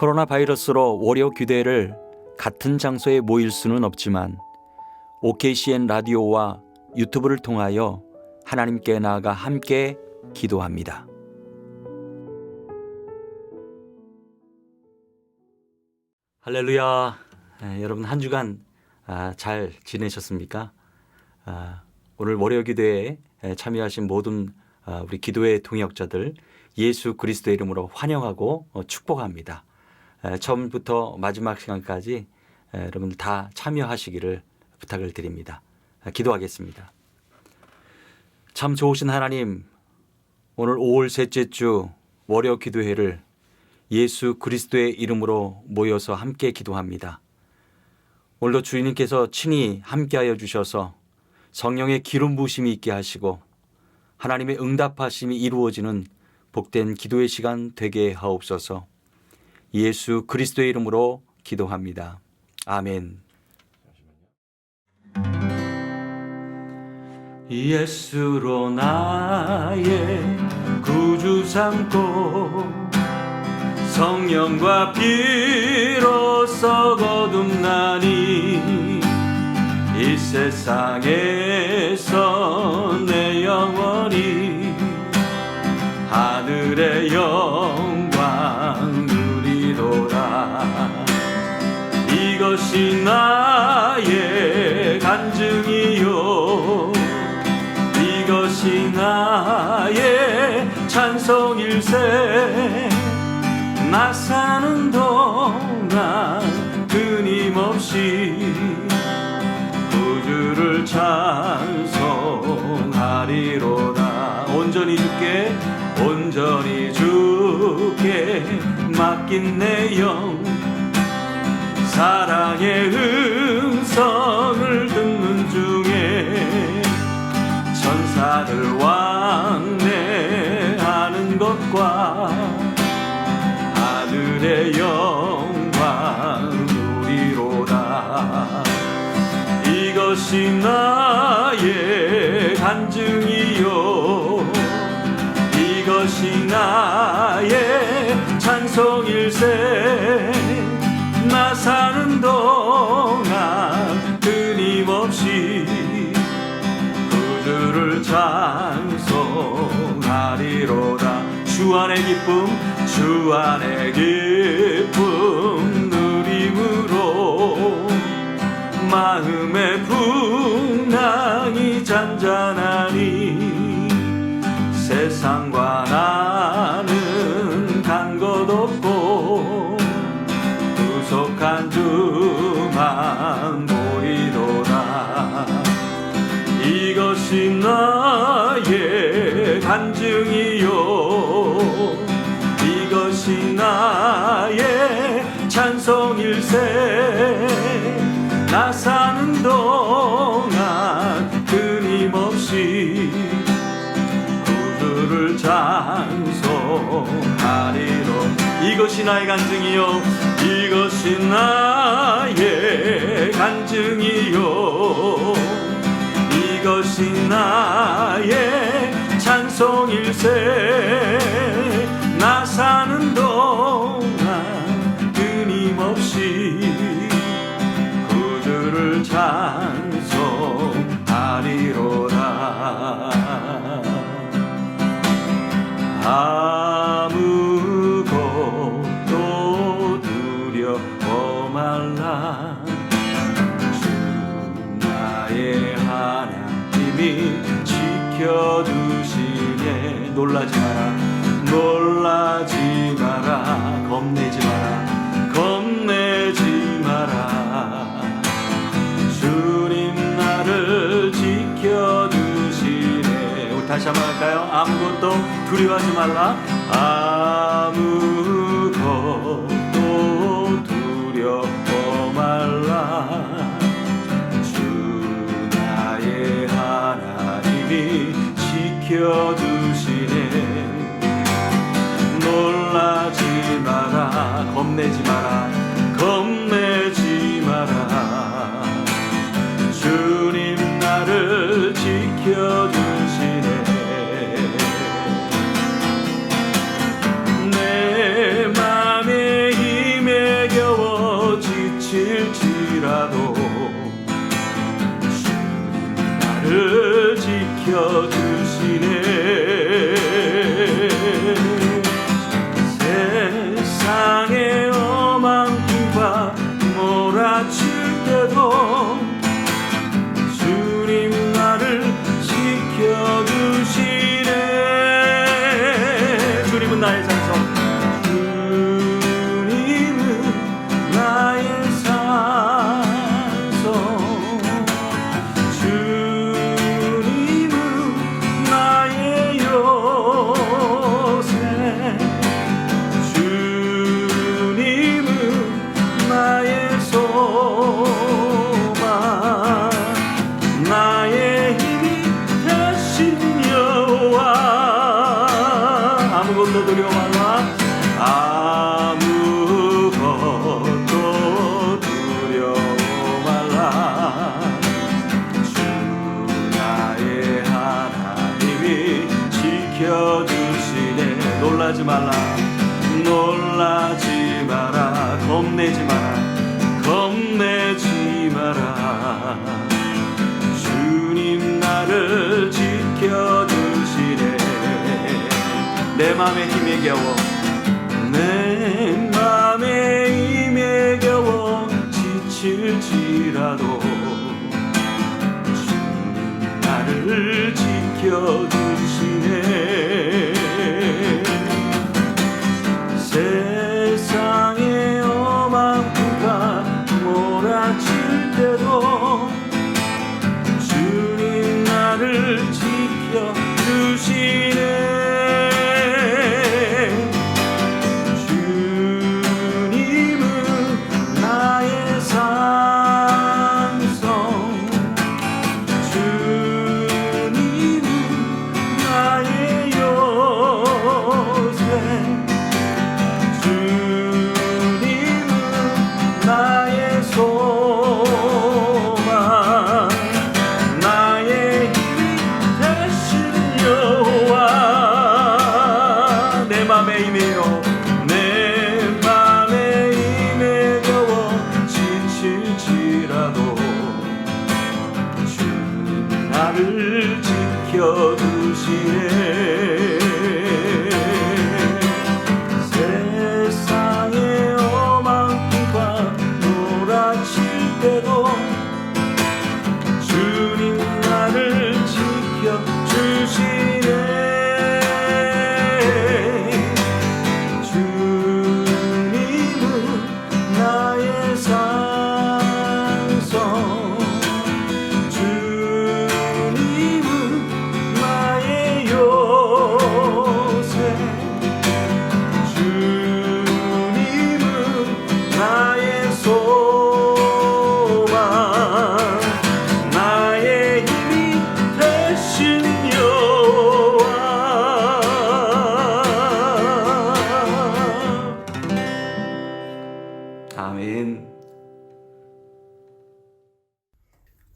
코로나 바이러스로 월요 교대를 같은 장소에 모일 수는 없지만 OKCN 라디오와 유튜브를 통하여 하나님께 나아가 함께 기도합니다. 할렐루야. 여러분 한 주간 잘 지내셨습니까? 오늘 월요 기도에 참여하신 모든 우리 기도의 동역자들 예수 그리스도의 이름으로 환영하고 축복합니다. 처음부터 마지막 시간까지 여러분들 다 참여하시기를 부탁을 드립니다. 기도하겠습니다. 참 좋으신 하나님, 오늘 5월 셋째 주 월요 기도회를 예수 그리스도의 이름으로 모여서 함께 기도합니다. 오늘도 주님께서 친히 함께하여 주셔서 성령의 기름 부으심이 있게 하시고 하나님의 응답하심이 이루어지는 복된 기도의 시간 되게 하옵소서. 예수 그리스도의 이름으로 기도합니다. 아멘. 예수로 나의 구주 삼고 성령과 피로써 거듭나니 이 세상에서 내 영혼이 하늘의 영광 누리도다. 이것이 나의 간증이요 이것이 나의 찬송일세. 나 사는 동안 끊임없이 구주를 찬송하리로다. 온전히 주께 맡긴 내 영 사랑의 음성을 듣는 중에 천사들 왕래하는 것과 하늘의 영광 누리로다. 이것이 나의 간증이요 이것이 나의 찬송일세. 나 사는 동안 끊임없이 구주를 찬송하리로다. 주 안의 기쁨 누림으로 마음의 풍랑이 잔잔하니 세상과 나는 간 것 없고 구속한 주만 보이도다. 이것이 나의 간증이요 이것이 나의 찬송일세. 나 사는 동안 끊임없이 구주를 찬송하리로. 이것이 나의 간증이요 이것이 나의 간증이요 이것이 나의 찬송일세. 나 사는 동안 끊임없이 구주를 찬송하리로다. 아무것도 두려워 말라. 주 나의 하나님이 지켜두시네. 놀라지 마라 겁내지 마라. 주님 나를 지켜두시네. 우리 다시 한번 할까요? 아무것도 두려워하지 말라. 아무것도 두려워 말라. 주 나의 하나님이 지켜두시네. 놀라지 마라 겁내지 마라. 주님 나를 지켜주시네. 내 맘에 지킬지라도 주님 나를 지켜주시네. 세상의 험한 길과 몰아칠 때도 주님 나를 지켜주시네. 주님은 나의 산성, 주님은 나의 산성, 주님은 나의 요새, 주님은 나의 소망, 나의 힘이 되신 여호와. 아무것도 두려워 말라, 아무것도 두려워 말라. 주 나의 하나님이 지켜주시네. 놀라지 말라, 놀라지 마라, 겁내지 마라, 겁내지 마라. 주님 나를 지켜주시네. 내 맘에 힘에 겨워, 내 맘에 힘에 겨워 지칠지라도 주님 나를 지켜주시네. 세상의 험한 비가 몰아칠 때도 주님 나를 지켜주시네. 나를 지켜주시네. 세상의 험한 길과 몰아칠 때도 주님 나를 지켜주시네. 주님은 나의 산성,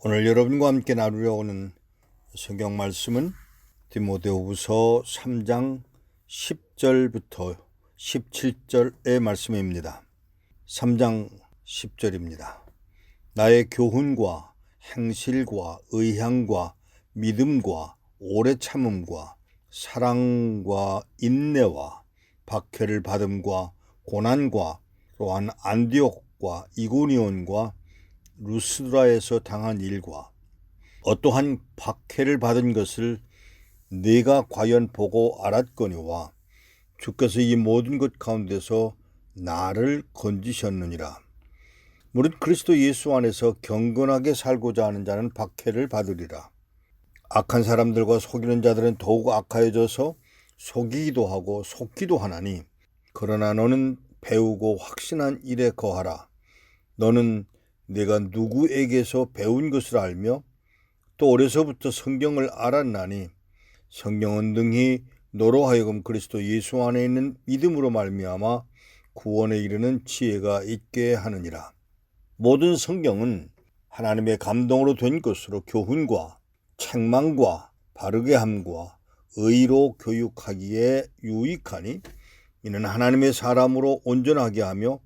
오늘 여러분과 함께 나누려 하는 성경 말씀은 디모데후서 3장 10절부터 17절의 말씀입니다. 3장 10절입니다. 나의 교훈과 행실과 의향과 믿음과 오래 참음과 사랑과 인내와 박해를 받음과 고난과 또한 안디옥과 이고니온과 루스드라에서 당한 일과 어떠한 박해를 받은 것을 네가 과연 보고 알았거니와 주께서 이 모든 것 가운데서 나를 건지셨느니라. 무릇 그리스도 예수 안에서 경건하게 살고자 하는 자는 박해를 받으리라. 악한 사람들과 속이는 자들은 더욱 악하여져서 속이기도 하고 속기도 하나니, 그러나 너는 배우고 확신한 일에 거하라. 너는 내가 누구에게서 배운 것을 알며 또 어려서부터 성경을 알았나니 성경은 능히 너로 하여금 그리스도 예수 안에 있는 믿음으로 말미암아 구원에 이르는 지혜가 있게 하느니라. 모든 성경은 하나님의 감동으로 된 것으로 교훈과 책망과 바르게 함과 의로 교육하기에 유익하니 이는 하나님의 사람으로 온전하게 하며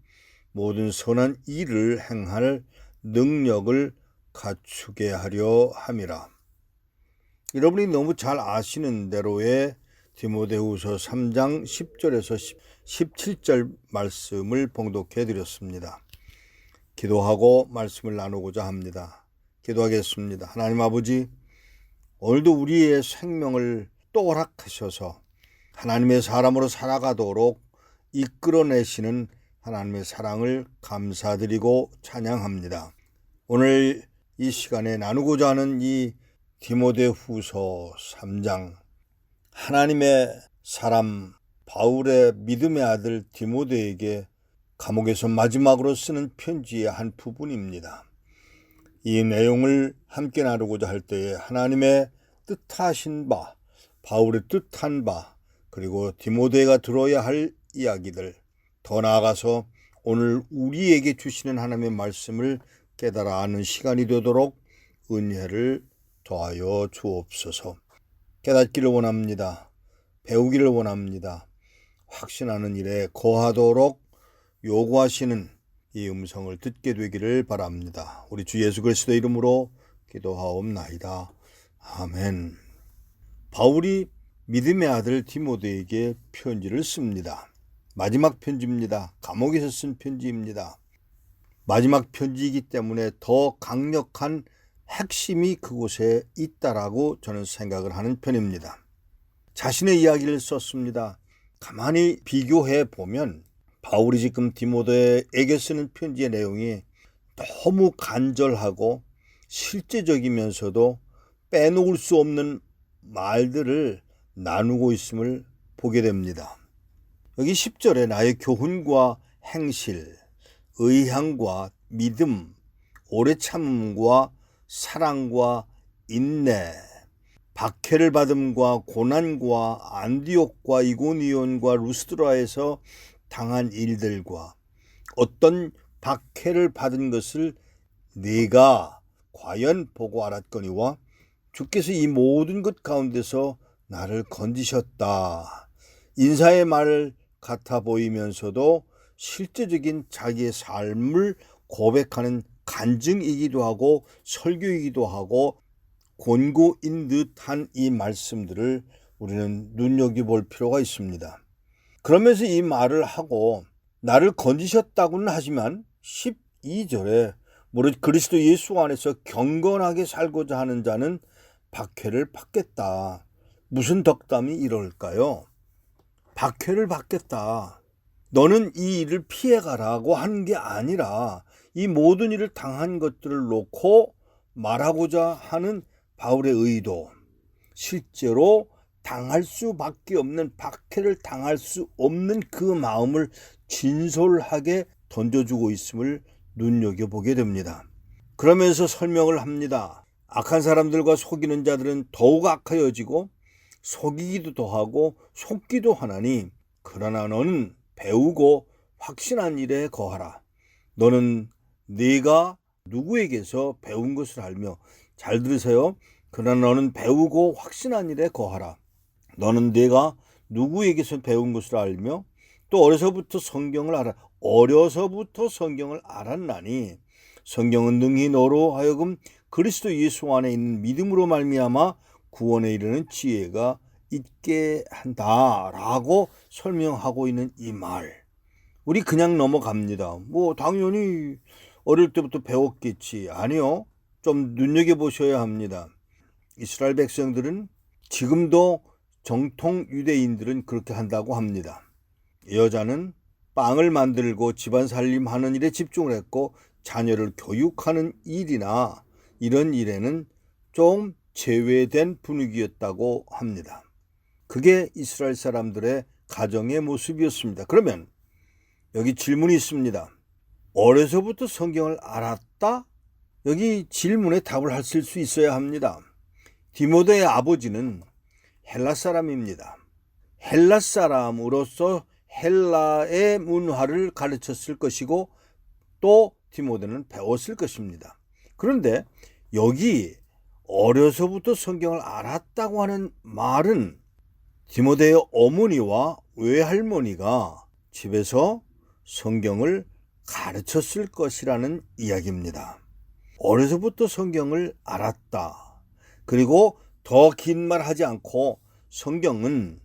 모든 선한 일을 행할 능력을 갖추게 하려 함이라. 여러분이 너무 잘 아시는 대로의 디모데후서 3장 10절에서 17절 말씀을 봉독해 드렸습니다. 기도하고 말씀을 나누고자 합니다. 기도하겠습니다. 하나님 아버지, 오늘도 우리의 생명을 또 허락하셔서 하나님의 사람으로 살아가도록 이끌어내시는 하나님의 사랑을 감사드리고 찬양합니다. 오늘 이 시간에 나누고자 하는 이 디모데후서 3장, 하나님의 사람 바울의 믿음의 아들 디모데에게 감옥에서 마지막으로 쓰는 편지의 한 부분입니다. 이 내용을 함께 나누고자 할 때에 하나님의 뜻하신 바, 바울의 뜻한 바, 그리고 디모데가 들어야 할 이야기들, 더 나아가서 오늘 우리에게 주시는 하나님의 말씀을 깨달아 아는 시간이 되도록 은혜를 더하여 주옵소서. 깨닫기를 원합니다. 배우기를 원합니다. 확신하는 일에 거하도록 요구하시는 이 음성을 듣게 되기를 바랍니다. 우리 주 예수 그리스도 이름으로 기도하옵나이다. 아멘. 바울이 믿음의 아들 디모데에게 편지를 씁니다. 마지막 편지입니다. 감옥에서 쓴 편지입니다. 마지막 편지이기 때문에 더 강력한 핵심이 그곳에 있다라고 저는 생각을 하는 편입니다. 자신의 이야기를 썼습니다. 가만히 비교해 보면 바울이 지금 디모데에게 쓰는 편지의 내용이 너무 간절하고 실제적이면서도 빼놓을 수 없는 말들을 나누고 있음을 보게 됩니다. 여기 10절에 나의 교훈과 행실, 의향과 믿음, 오래 참음과 사랑과 인내, 박해를 받음과 고난과 안디옥과 이고니온과 루스드라에서 당한 일들과 어떤 박해를 받은 것을 네가 과연 보고 알았거니와 주께서 이 모든 것 가운데서 나를 건지셨다. 인사의 말 같아 보이면서도 실제적인 자기의 삶을 고백하는 간증이기도 하고 설교이기도 하고 권고인 듯한 이 말씀들을 우리는 눈여겨볼 필요가 있습니다. 그러면서 이 말을 하고 나를 건지셨다고는 하지만 12절에 무릇 그리스도 예수 안에서 경건하게 살고자 하는 자는 박해를 받겠다. 무슨 덕담이 이럴까요? 박해를 받겠다. 너는 이 일을 피해가라고 하는 게 아니라 이 모든 일을 당한 것들을 놓고 말하고자 하는 바울의 의도, 실제로 당할 수밖에 없는 박해를 당할 수 없는 그 마음을 진솔하게 던져주고 있음을 눈여겨보게 됩니다. 그러면서 설명을 합니다. 악한 사람들과 속이는 자들은 더욱 악하여지고 속이기도 더하고 속기도 하나니 그러나 너는 배우고 확신한 일에 거하라. 너는 네가 누구에게서 배운 것을 알며, 잘 들으세요. 그러나 너는 배우고 확신한 일에 거하라. 너는 네가 누구에게서 배운 것을 알며 또 어려서부터 성경을 알았나니 성경은 능히 너로 하여금 그리스도 예수 안에 있는 믿음으로 말미암아 구원에 이르는 지혜가 있게 한다라고 설명하고 있는 이 말, 우리 그냥 넘어갑니다. 당연히 어릴 때부터 배웠겠지. 아니요. 좀 눈여겨보셔야 합니다. 이스라엘 백성들은 지금도 정통 유대인들은 그렇게 한다고 합니다. 여자는 빵을 만들고 집안 살림하는 일에 집중을 했고 자녀를 교육하는 일이나 이런 일에는 좀 제외된 분위기였다고 합니다. 그게 이스라엘 사람들의 가정의 모습이었습니다. 그러면 여기 질문이 있습니다. 어려서부터 성경을 알았다? 여기 질문에 답을 하실 수 있어야 합니다. 디모데의 아버지는 헬라 사람입니다. 헬라 사람으로서 헬라의 문화를 가르쳤을 것이고 또 디모데는 배웠을 것입니다. 그런데 여기 어려서부터 성경을 알았다고 하는 말은 디모데의 어머니와 외할머니가 집에서 성경을 가르쳤을 것이라는 이야기입니다. 어려서부터 성경을 알았다. 그리고 더 긴 말 하지 않고 성경은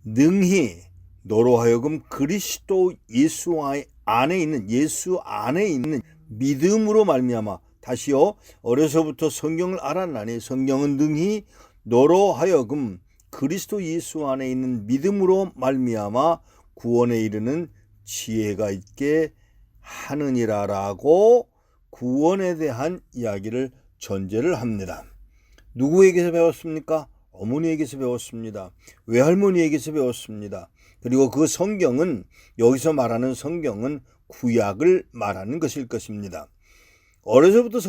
능히 너로 하여금 그리스도 예수 안에 있는 믿음으로 말미암아, 다시요, 어려서부터 성경을 알았나니 성경은 능히 너로 하여금 그리스도 예수 안에 있는 믿음으로 말미암아 구원에 이르는 지혜가 있게 하느니라라고 구원에 대한 이야기를 전제를 합니다. 누구에게서 배웠습니까? 어머니에게서 배웠습니다. 외할머니에게서 배웠습니다. 그리고 그 성경은, 여기서 말하는 성경은 구약을 말하는 것일 것입니다. 어려서부터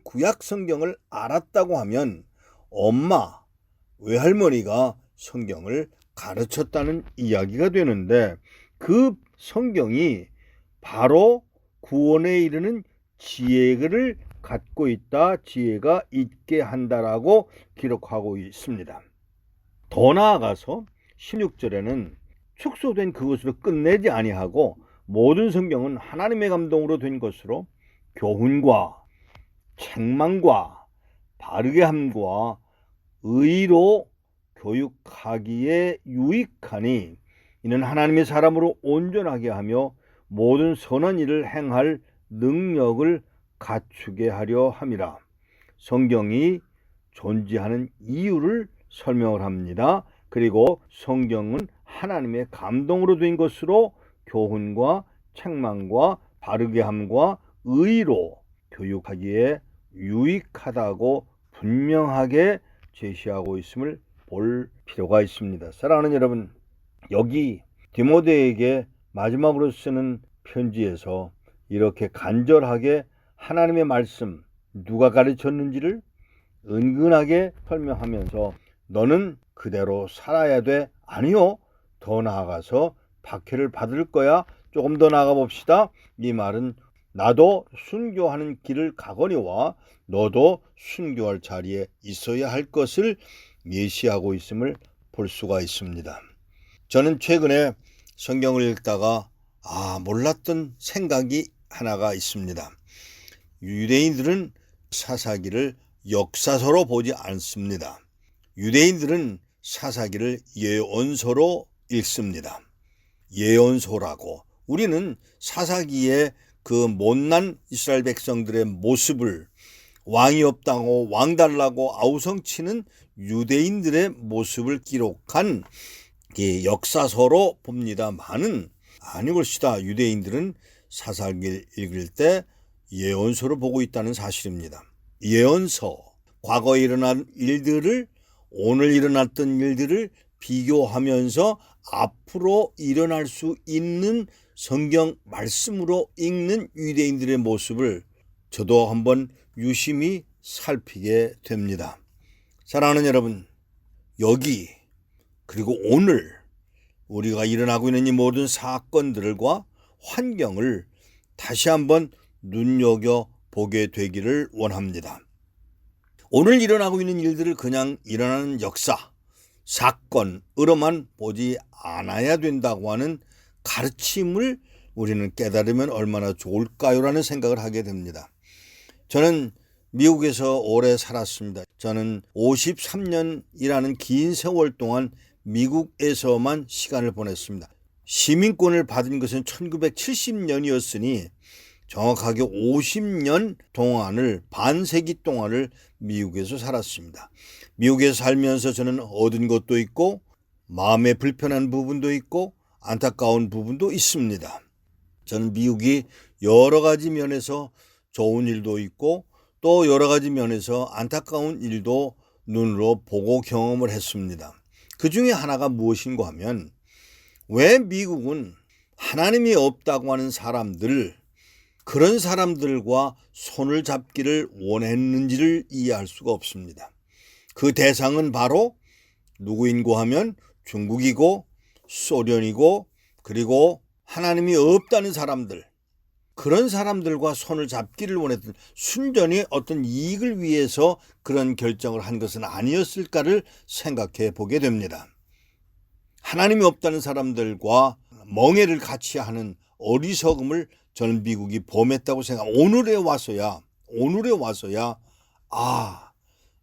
구약 성경을 알았다고 하면 엄마, 외할머니가 성경을 가르쳤다는 이야기가 되는데, 그 성경이 바로 구원에 이르는 지혜를 갖고 있다, 지혜가 있게 한다라고 기록하고 있습니다. 더 나아가서 16절에는 축소된 그것으로 끝내지 아니하고 모든 성경은 하나님의 감동으로 된 것으로 교훈과 책망과 바르게 함과 의로 교육하기에 유익하니 이는 하나님의 사람으로 온전하게 하며 모든 선한 일을 행할 능력을 갖추게 하려 함이라. 성경이 존재하는 이유를 설명을 합니다. 그리고 성경은 하나님의 감동으로 된 것으로 교훈과 책망과 바르게 함과 의로 교육하기에 유익하다고 분명하게 제시하고 있음을 볼 필요가 있습니다. 사랑하는 여러분, 여기 디모데에게 마지막으로 쓰는 편지에서 이렇게 간절하게 하나님의 말씀, 누가 가르쳤는지를 은근하게 설명하면서 너는 그대로 살아야 돼. 아니요, 더 나아가서 박해를 받을 거야. 조금 더 나아가 봅시다. 이 말은 나도 순교하는 길을 가거니와 너도 순교할 자리에 있어야 할 것을 예시하고 있음을 볼 수가 있습니다. 저는 최근에 성경을 읽다가 몰랐던 생각이 하나가 있습니다. 유대인들은 사사기를 역사서로 보지 않습니다. 유대인들은 사사기를 예언서로 읽습니다. 예언서라고. 우리는 사사기에 그 못난 이스라엘 백성들의 모습을, 왕이 없다고 왕달라고 아우성치는 유대인들의 모습을 기록한 역사서로 봅니다만은 아니올시다. 유대인들은 사사기를 읽을 때 예언서로 보고 있다는 사실입니다. 예언서, 과거에 일어난 일들을, 오늘 일어났던 일들을 비교하면서 앞으로 일어날 수 있는 성경 말씀으로 읽는 유대인들의 모습을 저도 한번 유심히 살피게 됩니다. 사랑하는 여러분, 여기 그리고 오늘 우리가 일어나고 있는 이 모든 사건들과 환경을 다시 한번 눈여겨보게 되기를 원합니다. 오늘 일어나고 있는 일들을 그냥 일어나는 역사, 사건으로만 보지 않아야 된다고 하는 가르침을 우리는 깨달으면 얼마나 좋을까요라는 생각을 하게 됩니다. 저는 미국에서 오래 살았습니다. 저는 53년이라는 긴 세월 동안 미국에서만 시간을 보냈습니다. 시민권을 받은 것은 1970년이었으니 정확하게 50년 동안을, 반세기 동안을 미국에서 살았습니다. 미국에서 살면서 저는 얻은 것도 있고 마음에 불편한 부분도 있고 안타까운 부분도 있습니다. 저는 미국이 여러 가지 면에서 좋은 일도 있고 또 여러 가지 면에서 안타까운 일도 눈으로 보고 경험을 했습니다. 그 중에 하나가 무엇인가 하면, 왜 미국은 하나님이 없다고 하는 사람들, 그런 사람들과 손을 잡기를 원했는지를 이해할 수가 없습니다. 그 대상은 바로 누구인고 하면 중국이고 소련이고 그리고 하나님이 없다는 사람들, 그런 사람들과 손을 잡기를 원했던, 순전히 어떤 이익을 위해서 그런 결정을 한 것은 아니었을까를 생각해 보게 됩니다. 하나님이 없다는 사람들과 멍해를 같이 하는 어리석음을 저는 미국이 범했다고 생각합니다. 오늘에 와서야 오늘에 와서야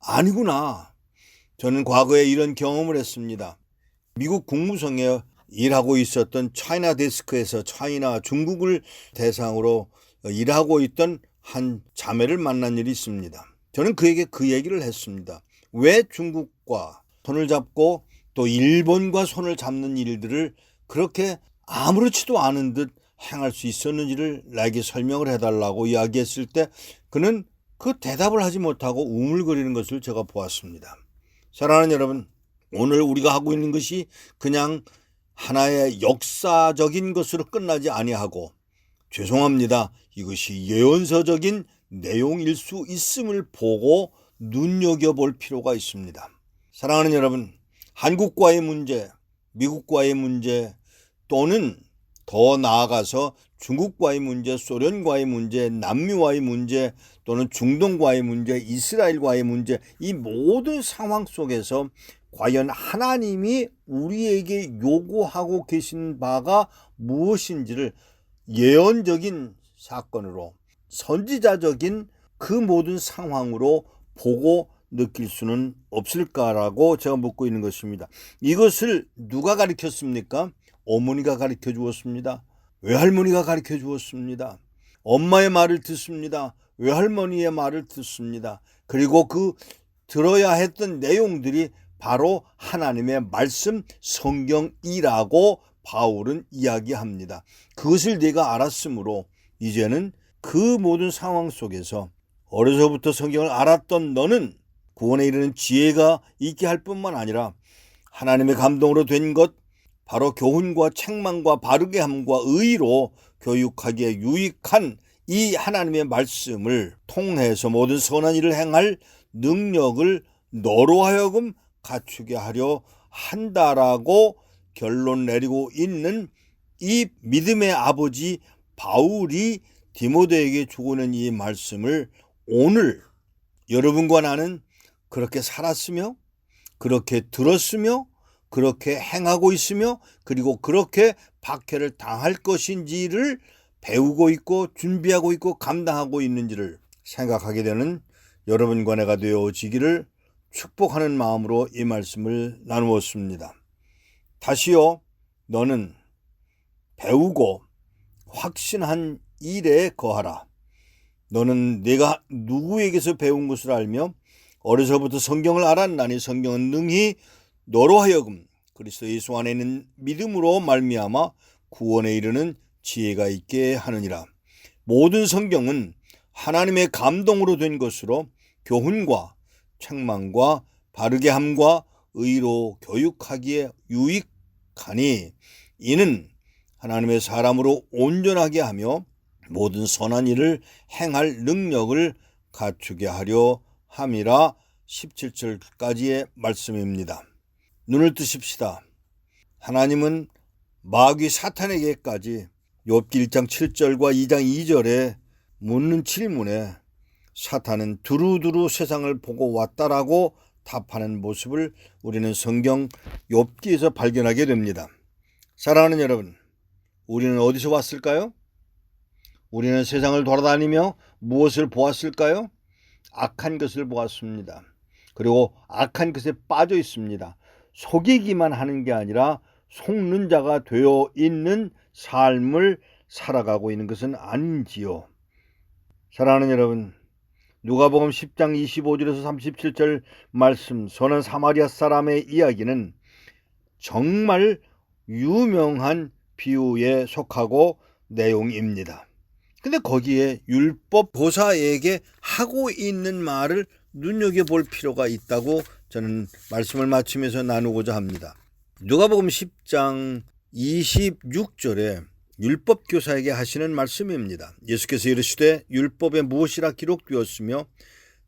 아니구나. 저는 과거에 이런 경험을 했습니다. 미국 국무성에 일하고 있었던 차이나 데스크에서 중국을 대상으로 일하고 있던 한 자매를 만난 일이 있습니다. 저는 그에게 그 얘기를 했습니다. 왜 중국과 손을 잡고 또 일본과 손을 잡는 일들을 그렇게 아무렇지도 않은 듯 행할 수 있었는지를 나에게 설명을 해달라고 이야기했을 때 그는 그 대답을 하지 못하고 우물거리는 것을 제가 보았습니다. 사랑하는 여러분, 오늘 우리가 하고 있는 것이 그냥 하나의 역사적인 것으로 끝나지 아니하고 죄송합니다. 이것이 예언서적인 내용일 수 있음을 보고 눈여겨볼 필요가 있습니다. 사랑하는 여러분, 한국과의 문제, 미국과의 문제 또는 더 나아가서 중국과의 문제, 소련과의 문제, 남미와의 문제 또는 중동과의 문제, 이스라엘과의 문제, 이 모든 상황 속에서 과연 하나님이 우리에게 요구하고 계신 바가 무엇인지를 예언적인 사건으로 선지자적인 그 모든 상황으로 보고 느낄 수는 없을까라고 제가 묻고 있는 것입니다. 이것을 누가 가르쳤습니까? 어머니가 가르쳐 주었습니다. 외할머니가 가르쳐 주었습니다. 엄마의 말을 듣습니다. 외할머니의 말을 듣습니다. 그리고 그 들어야 했던 내용들이 바로 하나님의 말씀 성경이라고 바울은 이야기합니다. 그것을 내가 알았으므로 이제는 그 모든 상황 속에서 어려서부터 성경을 알았던 너는 구원에 이르는 지혜가 있게 할 뿐만 아니라 하나님의 감동으로 된 것, 바로 교훈과 책망과 바르게 함과 의로 교육하기에 유익한 이 하나님의 말씀을 통해서 모든 선한 일을 행할 능력을 너로 하여금 갖추게 하려 한다라고 결론 내리고 있는 이 믿음의 아버지 바울이 디모데에게 주고 있는 이 말씀을 오늘 여러분과 나는 그렇게 살았으며 그렇게 들었으며 그렇게 행하고 있으며 그리고 그렇게 박해를 당할 것인지를 배우고 있고 준비하고 있고 감당하고 있는지를 생각하게 되는 여러분과 내가 되어지기를 축복하는 마음으로 이 말씀을 나누었습니다. 다시요, 너는 배우고 확신한 일에 거하라. 너는 내가 누구에게서 배운 것을 알며 어려서부터 성경을 알았나니 성경은 능히 너로 하여금 그리스도 예수 안에 있는 믿음으로 말미암아 구원에 이르는 지혜가 있게 하느니라. 모든 성경은 하나님의 감동으로 된 것으로 교훈과 책망과 바르게 함과 의로 교육하기에 유익하니 이는 하나님의 사람으로 온전하게 하며 모든 선한 일을 행할 능력을 갖추게 하려 함이라. 17절까지의 말씀입니다. 눈을 뜨십시다. 하나님은 마귀 사탄에게까지 욥기 1장 7절과 2장 2절에 묻는 질문에 사탄은 두루두루 세상을 보고 왔다라고 답하는 모습을 우리는 성경 욥기에서 발견하게 됩니다. 사랑하는 여러분, 우리는 어디서 왔을까요? 우리는 세상을 돌아다니며 무엇을 보았을까요? 악한 것을 보았습니다. 그리고 악한 것에 빠져 있습니다. 속이기만 하는 게 아니라 속는 자가 되어 있는 삶을 살아가고 있는 것은 아닌지요. 사랑하는 여러분, 누가복음 10장 25절에서 37절 말씀 선한 사마리아 사람의 이야기는 정말 유명한 비유에 속하고 내용입니다. 근데 거기에 율법 보사에게 하고 있는 말을 눈여겨볼 필요가 있다고 저는 말씀을 마치면서 나누고자 합니다. 누가복음 10장 26절에 율법 교사에게 하시는 말씀입니다. 예수께서 이르시되 율법에 무엇이라 기록되었으며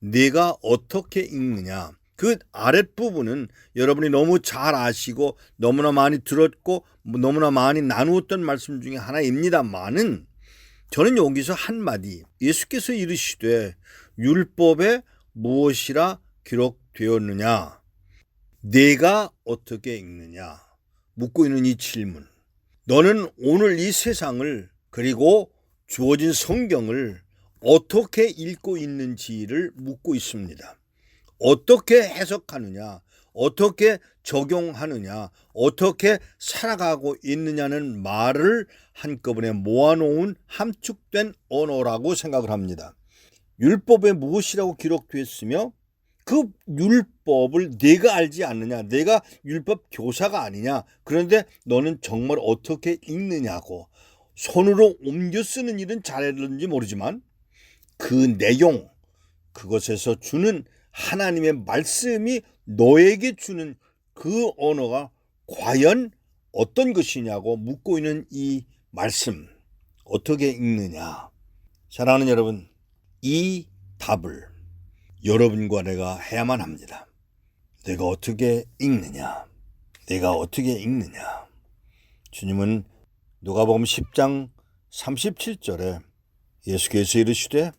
네가 어떻게 읽느냐. 그 아랫부분은 여러분이 너무 잘 아시고 너무나 많이 들었고 너무나 많이 나누었던 말씀 중에 하나입니다만은 저는 여기서 한마디, 예수께서 이르시되 율법에 무엇이라 기록되었느냐, 네가 어떻게 읽느냐 묻고 있는 이 질문, 너는 오늘 이 세상을 그리고 주어진 성경을 어떻게 읽고 있는지를 묻고 있습니다. 어떻게 해석하느냐, 어떻게 적용하느냐, 어떻게 살아가고 있느냐는 말을 한꺼번에 모아놓은 함축된 언어라고 생각을 합니다. 율법에 무엇이라고 기록되어 있으며 그 율법을 내가 알지 않느냐, 내가 율법 교사가 아니냐, 그런데 너는 정말 어떻게 읽느냐고, 손으로 옮겨 쓰는 일은 잘했는지 모르지만 그 내용, 그것에서 주는 하나님의 말씀이 너에게 주는 그 언어가 과연 어떤 것이냐고 묻고 있는 이 말씀, 어떻게 읽느냐. 사랑하는 여러분, 이 답을 여러분과 내가 해야만 합니다. 내가 어떻게 읽느냐, 내가 어떻게 읽느냐. 주님은 누가복음 10장 37절에 예수께서 이르시되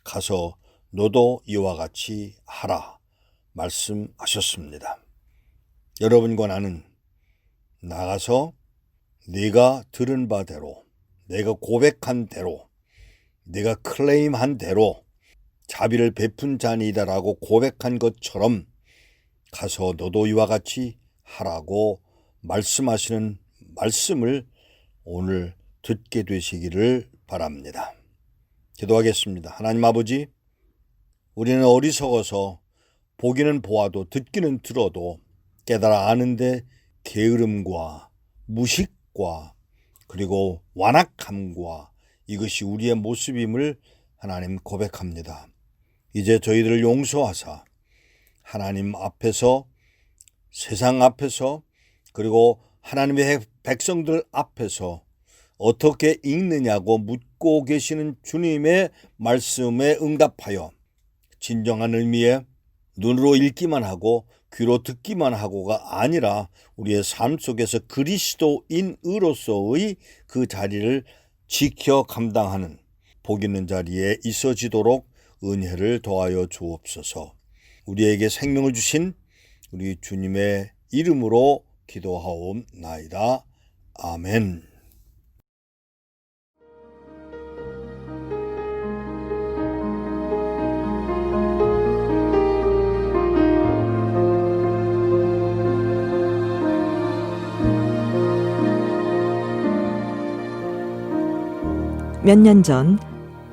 가서 너도 이와 같이 하라 말씀하셨습니다. 여러분과 나는 나가서 내가 들은 바대로, 내가 고백한 대로, 내가 클레임한 대로 자비를 베푼 자니다라고 고백한 것처럼 가서 너도 이와 같이 하라고 말씀하시는 말씀을 오늘 듣게 되시기를 바랍니다. 기도하겠습니다. 하나님 아버지, 우리는 어리석어서 보기는 보아도 듣기는 들어도 깨달아 아는데 게으름과 무식과 그리고 완악함과 이것이 우리의 모습임을 하나님 고백합니다. 이제 저희들을 용서하사 하나님 앞에서, 세상 앞에서, 그리고 하나님의 백성들 앞에서 어떻게 읽느냐고 묻고 계시는 주님의 말씀에 응답하여 진정한 의미의 눈으로 읽기만 하고 귀로 듣기만 하고가 아니라 우리의 삶 속에서 그리스도인으로서의 그 자리를 지켜 감당하는 복 있는 자리에 있어지도록 은혜를 더하여 주옵소서. 우리에게 생명을 주신 우리 주님의 이름으로 기도하옵나이다. 아멘. 몇 년 전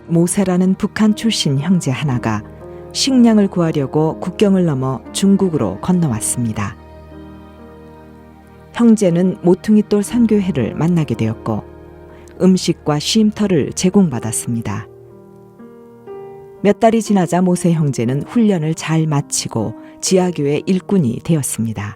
모세라는 북한 출신 형제 하나가 식량을 구하려고 국경을 넘어 중국으로 건너왔습니다. 형제는 모퉁이돌 선교회를 만나게 되었고 음식과 쉼터를 제공받았습니다. 몇 달이 지나자 모세 형제는 훈련을 잘 마치고 지하교회 일꾼이 되었습니다.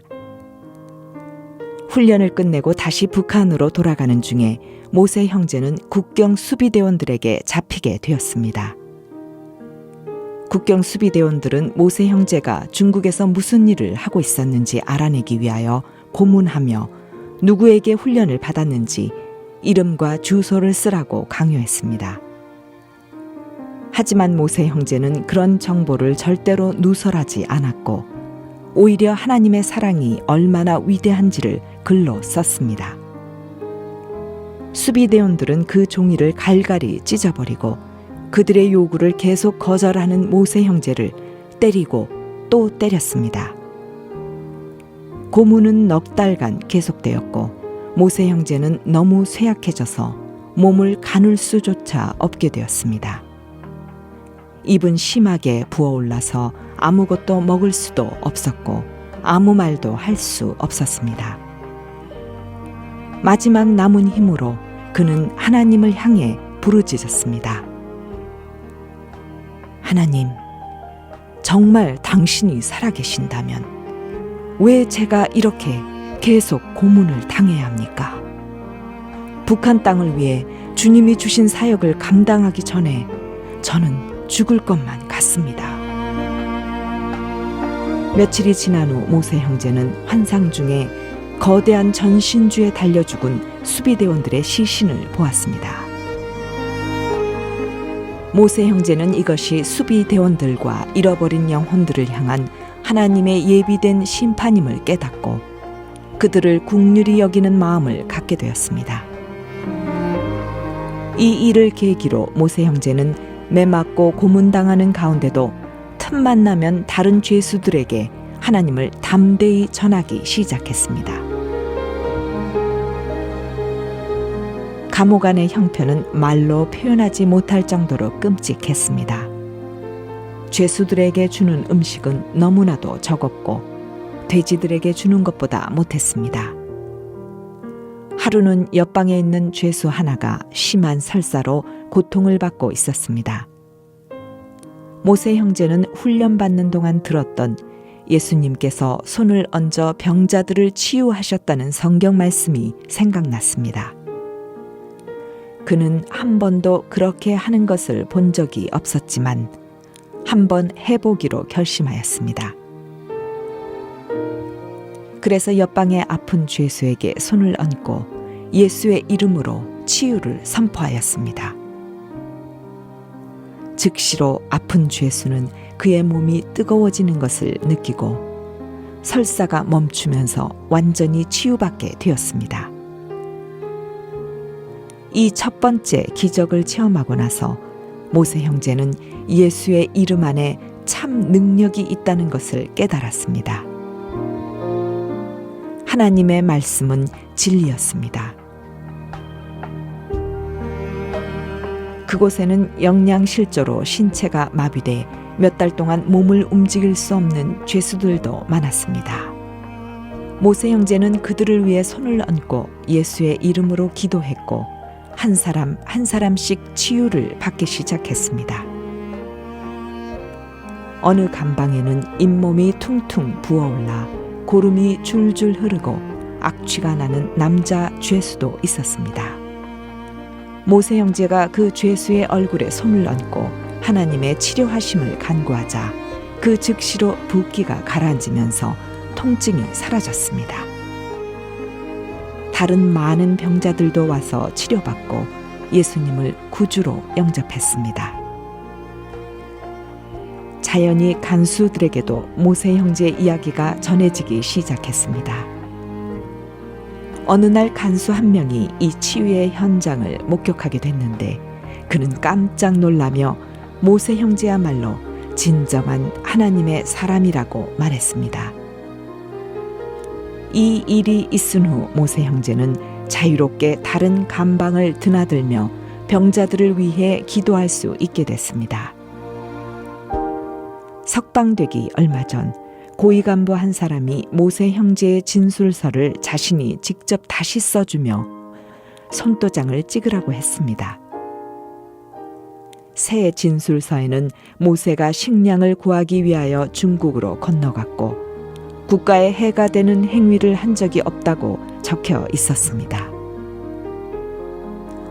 훈련을 끝내고 다시 북한으로 돌아가는 중에 모세 형제는 국경 수비대원들에게 잡히게 되었습니다. 국경 수비대원들은 모세 형제가 중국에서 무슨 일을 하고 있었는지 알아내기 위하여 고문하며 누구에게 훈련을 받았는지 이름과 주소를 쓰라고 강요했습니다. 하지만 모세 형제는 그런 정보를 절대로 누설하지 않았고 오히려 하나님의 사랑이 얼마나 위대한지를 글로 썼습니다. 수비대원들은 그 종이를 갈갈이 찢어버리고 그들의 요구를 계속 거절하는 모세 형제를 때리고 또 때렸습니다. 고문은 넉 달간 계속되었고 모세 형제는 너무 쇠약해져서 몸을 가눌 수조차 없게 되었습니다. 입은 심하게 부어올라서 아무것도 먹을 수도 없었고 아무 말도 할 수 없었습니다. 마지막 남은 힘으로 그는 하나님을 향해 부르짖었습니다. 하나님, 정말 당신이 살아계신다면 왜 제가 이렇게 계속 고문을 당해야 합니까? 북한 땅을 위해 주님이 주신 사역을 감당하기 전에 저는 죽을 것만 같습니다. 며칠이 지난 후 모세 형제는 환상 중에 거대한 전신주에 달려 죽은 수비대원들의 시신을 보았습니다. 모세 형제는 이것이 수비대원들과 잃어버린 영혼들을 향한 하나님의 예비된 심판임을 깨닫고 그들을 긍휼히 여기는 마음을 갖게 되었습니다. 이 일을 계기로 모세 형제는 매맞고 고문당하는 가운데도 틈만 나면 다른 죄수들에게 하나님을 담대히 전하기 시작했습니다. 감옥 안의 형편은 말로 표현하지 못할 정도로 끔찍했습니다. 죄수들에게 주는 음식은 너무나도 적었고 돼지들에게 주는 것보다 못했습니다. 하루는 옆방에 있는 죄수 하나가 심한 설사로 고통을 받고 있었습니다. 모세 형제는 훈련받는 동안 들었던 예수님께서 손을 얹어 병자들을 치유하셨다는 성경 말씀이 생각났습니다. 그는 한 번도 그렇게 하는 것을 본 적이 없었지만 한번 해보기로 결심하였습니다. 그래서 옆방의 아픈 죄수에게 손을 얹고 예수의 이름으로 치유를 선포하였습니다. 즉시로 아픈 죄수는 그의 몸이 뜨거워지는 것을 느끼고 설사가 멈추면서 완전히 치유받게 되었습니다. 이 첫 번째 기적을 체험하고 나서 모세 형제는 예수의 이름 안에 참 능력이 있다는 것을 깨달았습니다. 하나님의 말씀은 진리였습니다. 그곳에는 영양실조로 신체가 마비돼 몇 달 동안 몸을 움직일 수 없는 죄수들도 많았습니다. 모세 형제는 그들을 위해 손을 얹고 예수의 이름으로 기도했고 한 사람 한 사람씩 치유를 받기 시작했습니다. 어느 감방에는 잇몸이 퉁퉁 부어올라 고름이 줄줄 흐르고 악취가 나는 남자 죄수도 있었습니다. 모세 형제가 그 죄수의 얼굴에 손을 얹고 하나님의 치료하심을 간구하자 그 즉시로 붓기가 가라앉으면서 통증이 사라졌습니다. 다른 많은 병자들도 와서 치료받고 예수님을 구주로 영접했습니다. 자연히 간수들에게도 모세 형제 이야기가 전해지기 시작했습니다. 어느 날 간수 한 명이 이 치유의 현장을 목격하게 됐는데 그는 깜짝 놀라며 모세 형제야말로 진정한 하나님의 사람이라고 말했습니다. 이 일이 있은 후 모세 형제는 자유롭게 다른 감방을 드나들며 병자들을 위해 기도할 수 있게 됐습니다. 석방되기 얼마 전 고위 간부 한 사람이 모세 형제의 진술서를 자신이 직접 다시 써주며 손도장을 찍으라고 했습니다. 새 진술서에는 모세가 식량을 구하기 위하여 중국으로 건너갔고 국가에 해가 되는 행위를 한 적이 없다고 적혀 있었습니다.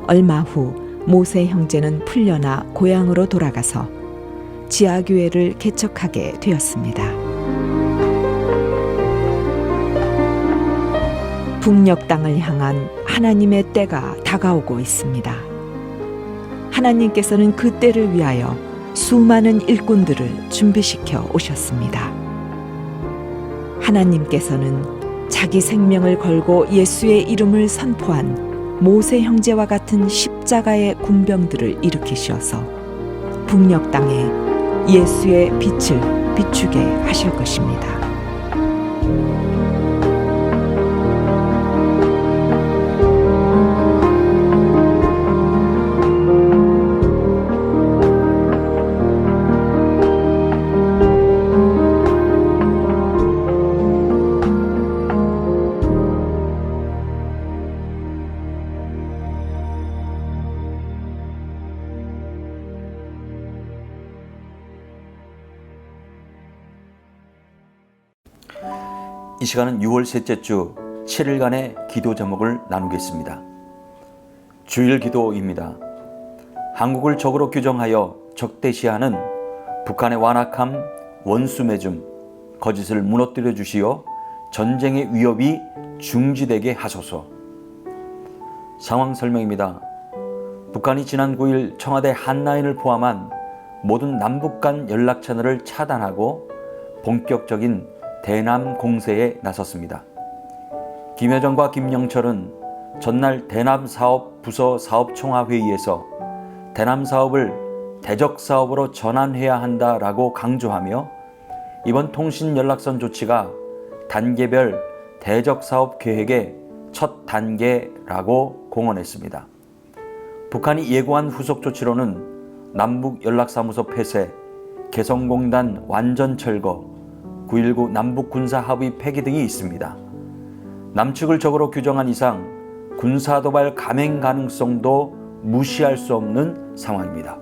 얼마 후 모세 형제는 풀려나 고향으로 돌아가서 지하교회를 개척하게 되었습니다. 북녘 땅을 향한 하나님의 때가 다가오고 있습니다. 하나님께서는 그 때를 위하여 수많은 일꾼들을 준비시켜 오셨습니다. 하나님께서는 자기 생명을 걸고 예수의 이름을 선포한 모세 형제와 같은 십자가의 군병들을 일으키셔서 북녘 땅에 예수의 빛을 비추게 하실 것입니다. 이 시간은 6월 셋째 주 7일간의 기도 제목을 나누겠습니다. 주일 기도입니다. 한국을 적으로 규정하여 적대시하는 북한의 완악함, 원수 매즘, 거짓을 무너뜨려 주시어 전쟁의 위협이 중지되게 하소서. 상황 설명입니다. 북한이 지난 9일 청와대 한라인을 포함한 모든 남북 간 연락 채널을 차단하고 본격적인 대남 공세에 나섰습니다. 김여정과 김영철은 전날 대남 사업 부서 사업총화 회의에서 대남 사업을 대적 사업으로 전환해야 한다라고 강조하며 이번 통신 연락선 조치가 단계별 대적 사업 계획의 첫 단계라고 공언했습니다. 북한이 예고한 후속 조치로는 남북 연락사무소 폐쇄, 개성공단 완전 철거, 9.19 남북 군사 합의 폐기 등이 있습니다. 남측을 적으로 규정한 이상 군사도발 감행 가능성도 무시할 수 없는 상황입니다.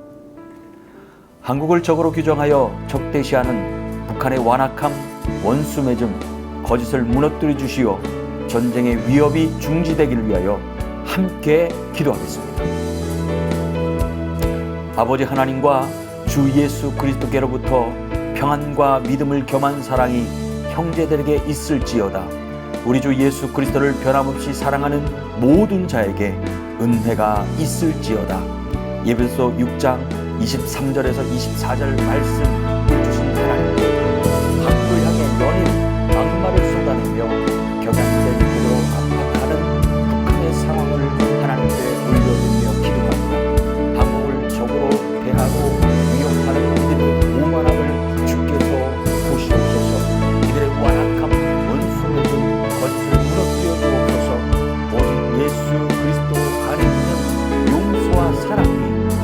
한국을 적으로 규정하여 적대시하는 북한의 완악함, 원수 맺음, 거짓을 무너뜨려 주시어 전쟁의 위협이 중지되기를 위하여 함께 기도하겠습니다. 아버지 하나님과 주 예수 그리스도께로부터 평안과 믿음을 겸한 사랑이 형제들에게 있을지어다. 우리 주 예수 그리스도를 변함없이 사랑하는 모든 자에게 은혜가 있을지어다. 에베소 6장 23절에서 24절 말씀 주신 하나님, 한국을 향해 연일 악마를 쏟아내며 격양된 그대로 압박하는 북한의 상황을 하나님께 올려드리며 기도합니다. 한국을 적으로 대하고 위협하는 이들의 오만함을 주께서 보시옵소서. 이들의 완악함, 원수 맺음, 거짓을 무너뜨려 주옵소서. 오직 예수 그리스도 안에 있는 용서와 사랑이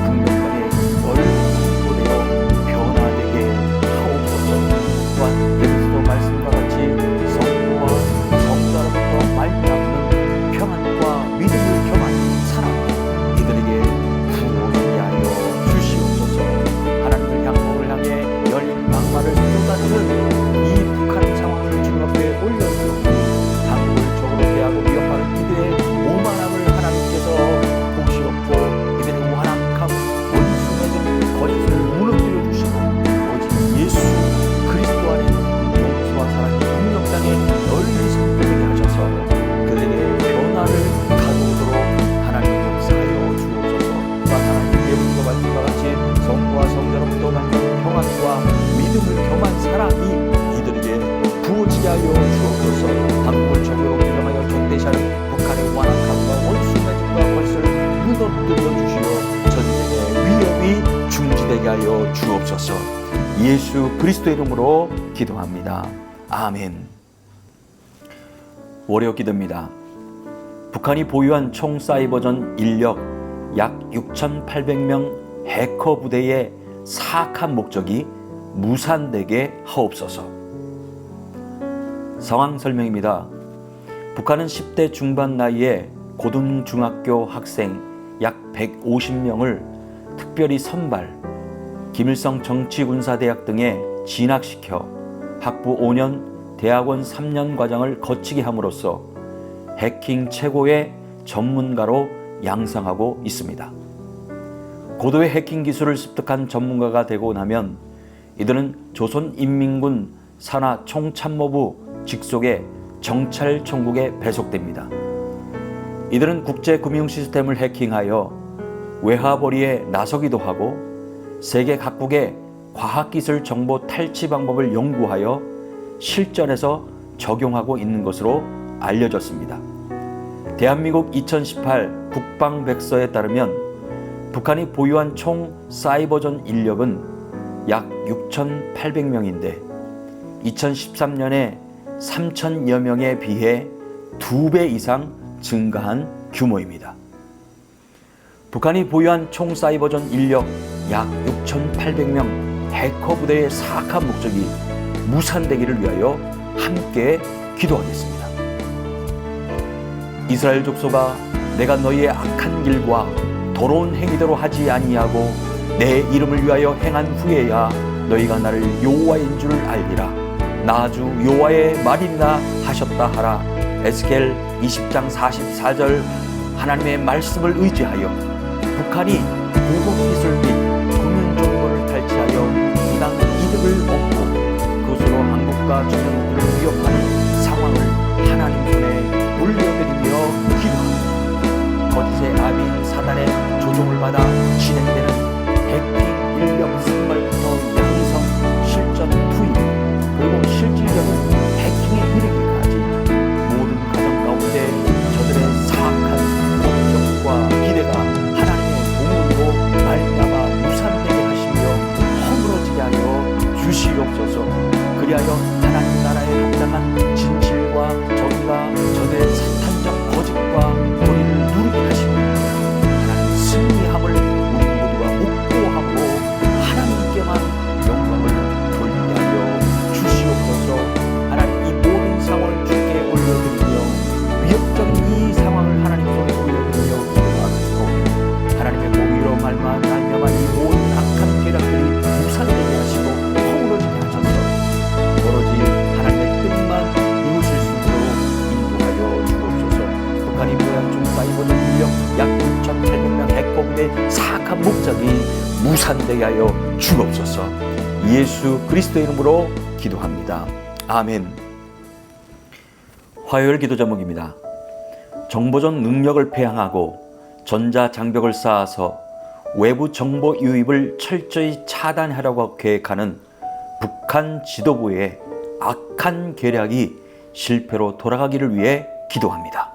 국민간에 널리 선포되어 변화되게 하옵소서. 또한 에베소서 말씀과 같이 성도와 성자로부터 말미암는 평안과 믿음을 겸한 사랑, 이들에게 부어지게 하여 주시옵소서. 하나님을 향목을 향해 열린 막말을 쏟아지는 이 북한 상황을 주님 앞에 올려드리옵니 한국을 적으로 대하고 위협하는 이들의 오만함을 하나님께서 보시옵고 이들의 완악함, 원수 맺음, 거짓을 무너뜨려 주시고 오직 예수 그리스도 안에 용서와 사랑이 국력 땅에 널리 선포되게 하셔서 그들에게 변화를 가져오도록 하나님 역사하여 주옵소서. 또한 하나님 예수님과 말씀과 같이 성부와 성자로부터 받는 평안과 믿음을 겸한 사랑이 이들에게 부어지게 하여 주옵소서. 한국을 적으로 규정하여 적대시하는 북한의 완악함과 원수 맺음과 거짓을 무너뜨려 주시어 전쟁의 위협이 중지되게 하여 주옵소서. 예수 그리스도의 이름으로 기도합니다. 아멘. 월요 기도입니다. 북한이 보유한 총 사이버전 인력 약 6,800명 해커 부대의 사악한 목적이 무산되게 하옵소서. 상황 설명입니다. 북한은 10대 중반 나이에 고등중학교 학생 약 150명을 특별히 선발, 김일성 정치군사대학 등에 진학시켜 학부 5년, 대학원 3년 과정을 거치게 함으로써 해킹 최고의 전문가로 양성하고 있습니다. 고도의 해킹 기술을 습득한 전문가가 되고 나면 이들은 조선인민군 산하총참모부 직속의 정찰총국에 배속됩니다. 이들은 국제금융 시스템을 해킹하여 외화벌이에 나서기도 하고 세계 각국의 과학기술 정보 탈취 방법을 연구하여 실전에서 적용하고 있는 것으로 알려졌습니다. 대한민국 2018 국방백서에 따르면 북한이 보유한 총 사이버전 인력은 약 6,800명인데 2013년에 3,000여 명에 비해 2배 이상 증가한 규모입니다. 북한이 보유한 총 사이버전 인력 약 6,800명 해커 부대의 사악한 목적이 무산되기를 위하여 함께 기도하겠습니다. 이스라엘 족속아, 내가 너희의 악한 길과 더러운 행위대로 하지 아니하고 내 이름을 위하여 행한 후에야 너희가 나를 여호와인 줄 알리라. 나 주 여호와의 말이나 하셨다 하라. 에스겔 20장 44절 하나님의 말씀을 의지하여 북한이 고급기술 및 금융정보를 탈취하여 부당 이득을 얻고 그것으로 한국과 주변국을 위협하는 상황을 하나님 손에 물려드리며 기도합니다. 거짓의 아비인 사단의 조종을 받아 진행되는 해킹 인력 선발부터 양성, 실전 투입, 그리고 실질적인 해킹에 이르기까지 모든 가정 가운데 저들의 사악한 목적과 기대가 하나님의 공으로 말미암아 무산되게 하시옵소서. 말미암아 이 모든 악한 계략들이 무산되게 하시고 허물어지게 하셔서 오로지 하나님의 뜻만 이루실 수 있도록 인도하여 주옵소서. 북한이 모양 사이버전 인력 약 6,800명 핵거부대 사악한 목적이 무산되게 하여 주옵소서. 예수 그리스도의 이름으로 기도합니다. 아멘. 화요일 기도 제목입니다. 정보전 능력을 폐항하고 전자장벽을 쌓아서 외부 정보 유입을 철저히 차단하려고 계획하는 북한 지도부의 악한 계략이 실패로 돌아가기를 위해 기도합니다.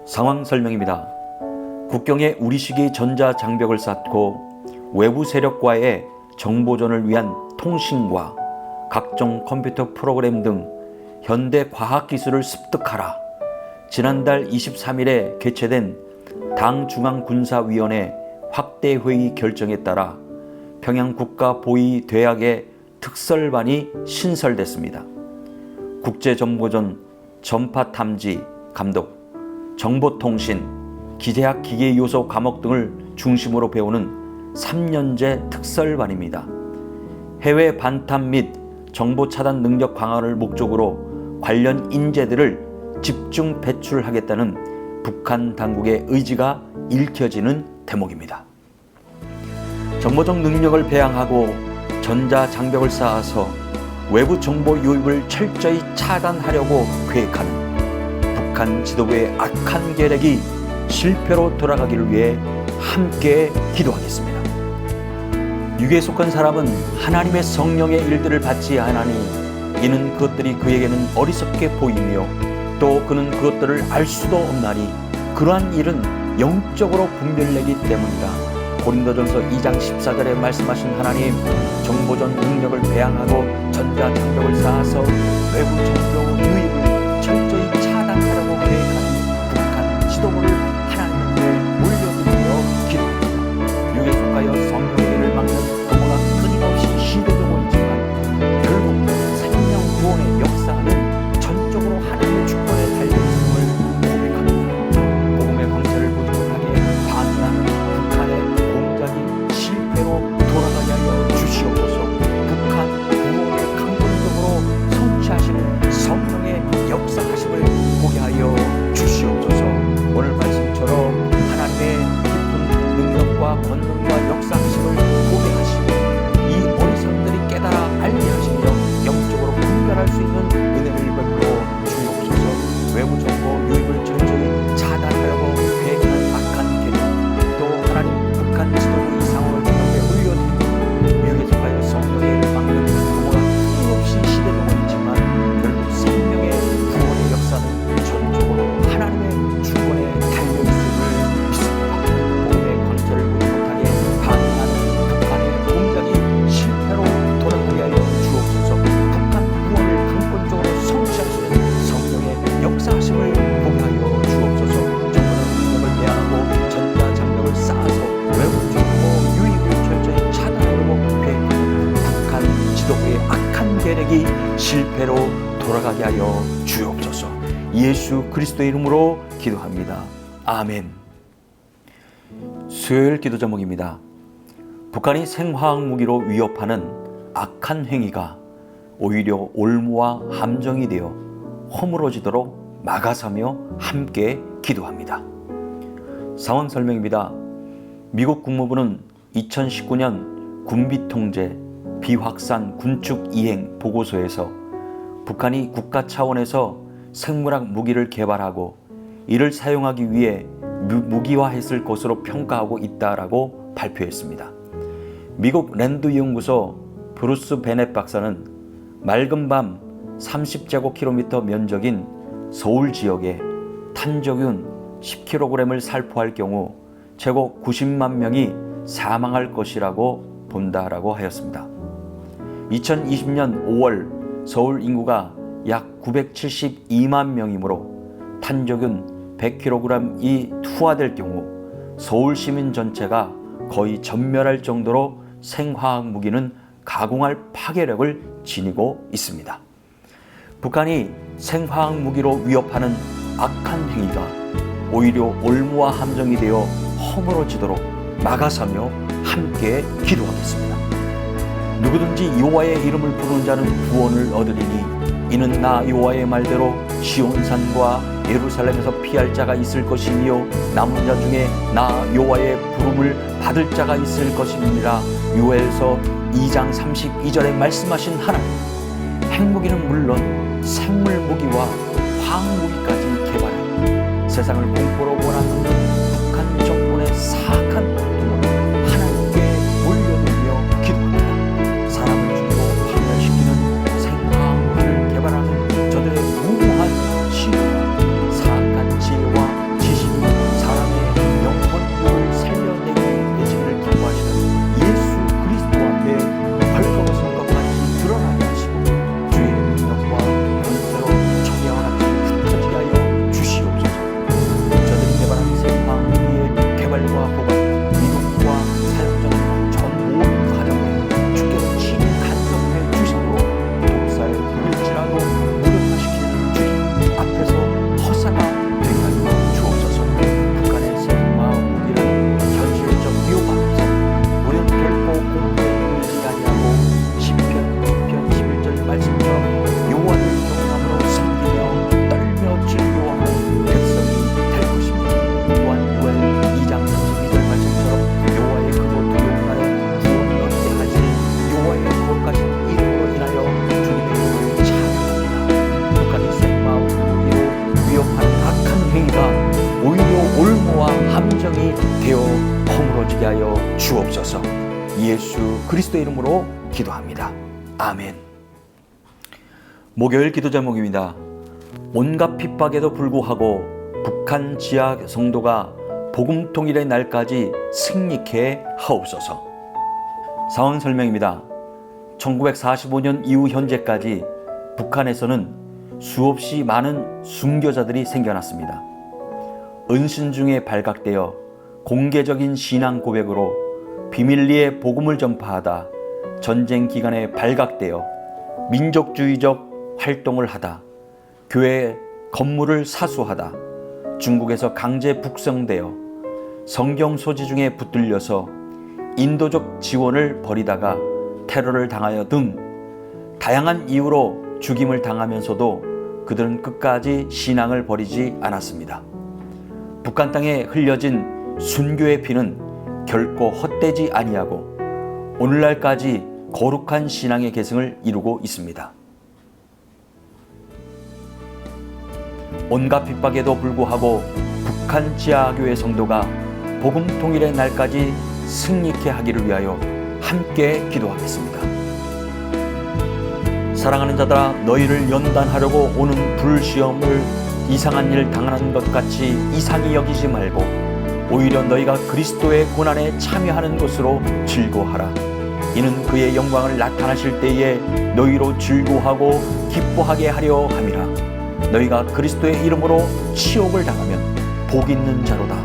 상황 설명입니다. 국경에 우리식의 전자장벽을 쌓고 외부 세력과의 정보전을 위한 통신과 각종 컴퓨터 프로그램 등 현대 과학기술을 습득하라. 지난달 23일에 개최된 당 중앙군사위원회 확대회의 결정에 따라 평양국가보위대학의 특설반이 신설됐습니다. 국제정보전, 전파탐지, 감독, 정보통신, 기계학 기계요소 과목 등을 중심으로 배우는 3년제 특설반입니다. 해외 반탐 및 정보 차단 능력 강화를 목적으로 관련 인재들을 집중 배출하겠다는 북한 당국의 의지가 읽혀지는 대목입니다. 정보적 능력을 배양하고 전자장벽을 쌓아서 외부 정보 유입을 철저히 차단하려고 계획하는 북한 지도부의 악한 계획이 실패로 돌아가기를 위해 함께 기도하겠습니다. 육에 속한 사람은 하나님의 성령의 일들을 받지 않으니 이는 그것들이 그에게는 어리석게 보이며 또 그는 그것들을 알 수도 없나니 그러한 일은 영적으로 분별되기 때문이다. 고린도전서 2장 14절에 말씀하신 하나님, 정보전 능력을 배양하고 전자장벽을 쌓아서 외부 정보 유입을 철저히 차단하려고 계획하는 북한 지도부를 하나님께 올려드리며 기도합니다. 육에 속하여 성령의 일을 막는 부모가 끊임없이 시도되고 있지만 결국 생명 구원의 역사는 전적으로 하나님의 주권에 달려있음을 고백합니다. 복음의 광채를 보지 못하게 방해하는 북한의 공작이 실패로 돌아가게 하여 주시옵소서. 북한 구원을 강권적으로 성취하시는 성령의 역사하심을 보게 하여 주시옵소서. 오늘 말씀처럼 하나님의 깊은 능력과 권능과 역사하심을 보게 하시고 이 어리석들이 깨달아 알게 하시며 영적으로 분별할 수 있는 은혜를 베풀어 주옵소서. 외부 정보 유입을 철저히 차단하려고 계획하는 악한 계획, 또 하나님 북한 지도부 이 상황을 주님께 올려드리고 미국에 속하여 성령의 일을 막는 부모가 끊임없이 시대되고 있지만 결국 생명의 구원의 역사는 전적으로 하나님의 주권에 달려있음을 믿습니다. 복음의 광채를 보지 못하게 방해하는 북한의 공작이 실패로 돌아가게 하여 주옵소서. 북한 구원을 강권적으로 성취할 수 있는 성령의 역사하심을 보게 하여 주옵소서. 정보는 능력을 배양하고 전자장벽을 쌓아서 외부 정보 유입을 철저히 차단하려고 계획하는 북한 지도부의 악한 계획이 실패로 돌아가게 하여 주옵소서. 예수 그리스도의 이름으로 기도합니다. 아멘. 수요일 기도 제목입니다. 북한이 생화학 무기로 위협하는 악한 행위가 오히려 올무와 함정이 되어 허물어지도록 막아서며 함께 기도합니다. 상황 설명입니다. 미국 국무부는 2019년 군비통제 비확산 군축 이행 보고서에서 북한이 국가 차원에서 생물학 무기를 개발하고 이를 사용하기 위해 무기화했을 것으로 평가하고 있다라고 발표했습니다. 미국 랜드 연구소 브루스 베넷 박사는 맑은 밤 30제곱킬로미터 면적인 서울 지역에 탄저균 10kg을 살포할 경우 최고 90만 명이 사망할 것이라고 본다라고 하였습니다. 2020년 5월 서울 인구가 약 972만 명이므로 탄저균 100kg이 투하될 경우 서울 시민 전체가 거의 전멸할 정도로 생화학 무기는 가공할 파괴력을 지니고 있습니다. 북한이 생화학 무기로 위협하는 악한 행위가 오히려 올무와 함정이 되어 허물어지도록 막아서며 함께 기도하겠습니다. 누구든지 여호와의 이름을 부르는 자는 구원을 얻으리니 이는 나 여호와의 말대로 시온산과 예루살렘에서 피할 자가 있을 것이며 남은 자 중에 나 여호와의 부름을 받을 자가 있을 것임이니라. 요엘서 2장 32절에 말씀하신 하나님, 핵무기는 물론 생물 무기와 화학무기까지 개발해 세상을 공포로 몰아넣는 북한 정권의 사악한 동원을 하나님께 올려드리며 기도합니다. 사람을 죽이고 파멸시키는 생화학무기를 개발하는 저들의 무모한 시도와 사악한 지혜와 지식이 사람의 영혼을 살려내고 계시기를 기뻐하시는 예수 그리스도 앞에 벌거벗은 것 같이 드러나게 하시고 주의 능력과 권세로 청해와 같이 흩어지게 하여 주시옵소서. 저들이 개발한 생화학무기의 개발과 보관, 미국과 사용전 전 모든 과정에 주께서 친히 간섭해 주심으로 독사에 불일지라도 무력화시키는 주님 앞에서 허사가 되게 하여 주옵소서. 북한의 생화학무기를 현실적 위협하면서 우리는 결코 공포에 물리지 아니하고 시편 2편 11절 말씀처럼 여호와를 경외함으로 섬기며 떨며 즐거워하는 백성이 될 것입니다. 또한 요엘 2장 32절 말씀처럼 여호와의 크고 두려움하여 구원을 얻게 하시니 여호와의 거룩하신 이름으로 인하여 주님의 이름을 찬양합니다. 북한의 생화학무기로 위협하는 악한 행위가 오히려 올무와 함정이 되어 허물어지게 하여 주옵소서. 예수 그리스도의 이름으로 기도합니다. 아멘. 목요일 기도 제목입니다. 온갖 핍박에도 불구하고 북한 지하 성도가 복음 통일의 날까지 승리케 하옵소서. 사원 설명입니다. 1945년 이후 현재까지 북한에서는 수없이 많은 순교자들이 생겨났습니다. 은신 중에 발각되어 공개적인 신앙 고백으로 비밀리에 복음을 전파하다 전쟁 기간에 발각되어 민족주의적 활동을 하다 교회 건물을 사수하다 중국에서 강제 북송되어 성경 소지 중에 붙들려서 인도적 지원을 벌이다가 테러를 당하여 등 다양한 이유로 죽임을 당하면서도 그들은 끝까지 신앙을 버리지 않았습니다. 북한 땅에 흘려진 순교의 피는 결코 헛되지 아니하고 오늘날까지 거룩한 신앙의 계승을 이루고 있습니다. 온갖 핍박에도 불구하고 북한 지하교회 성도가 복음 통일의 날까지 승리케 하기를 위하여 함께 기도하겠습니다. 사랑하는 자들아, 너희를 연단하려고 오는 불시험을 이상한 일 당하는 것 같이 이상히 여기지 말고 오히려 너희가 그리스도의 고난에 참여하는 것으로 즐거워하라. 이는 그의 영광을 나타나실 때에 너희로 즐거워하고 기뻐하게 하려 함이라. 너희가 그리스도의 이름으로 치욕을 당하면 복 있는 자로다.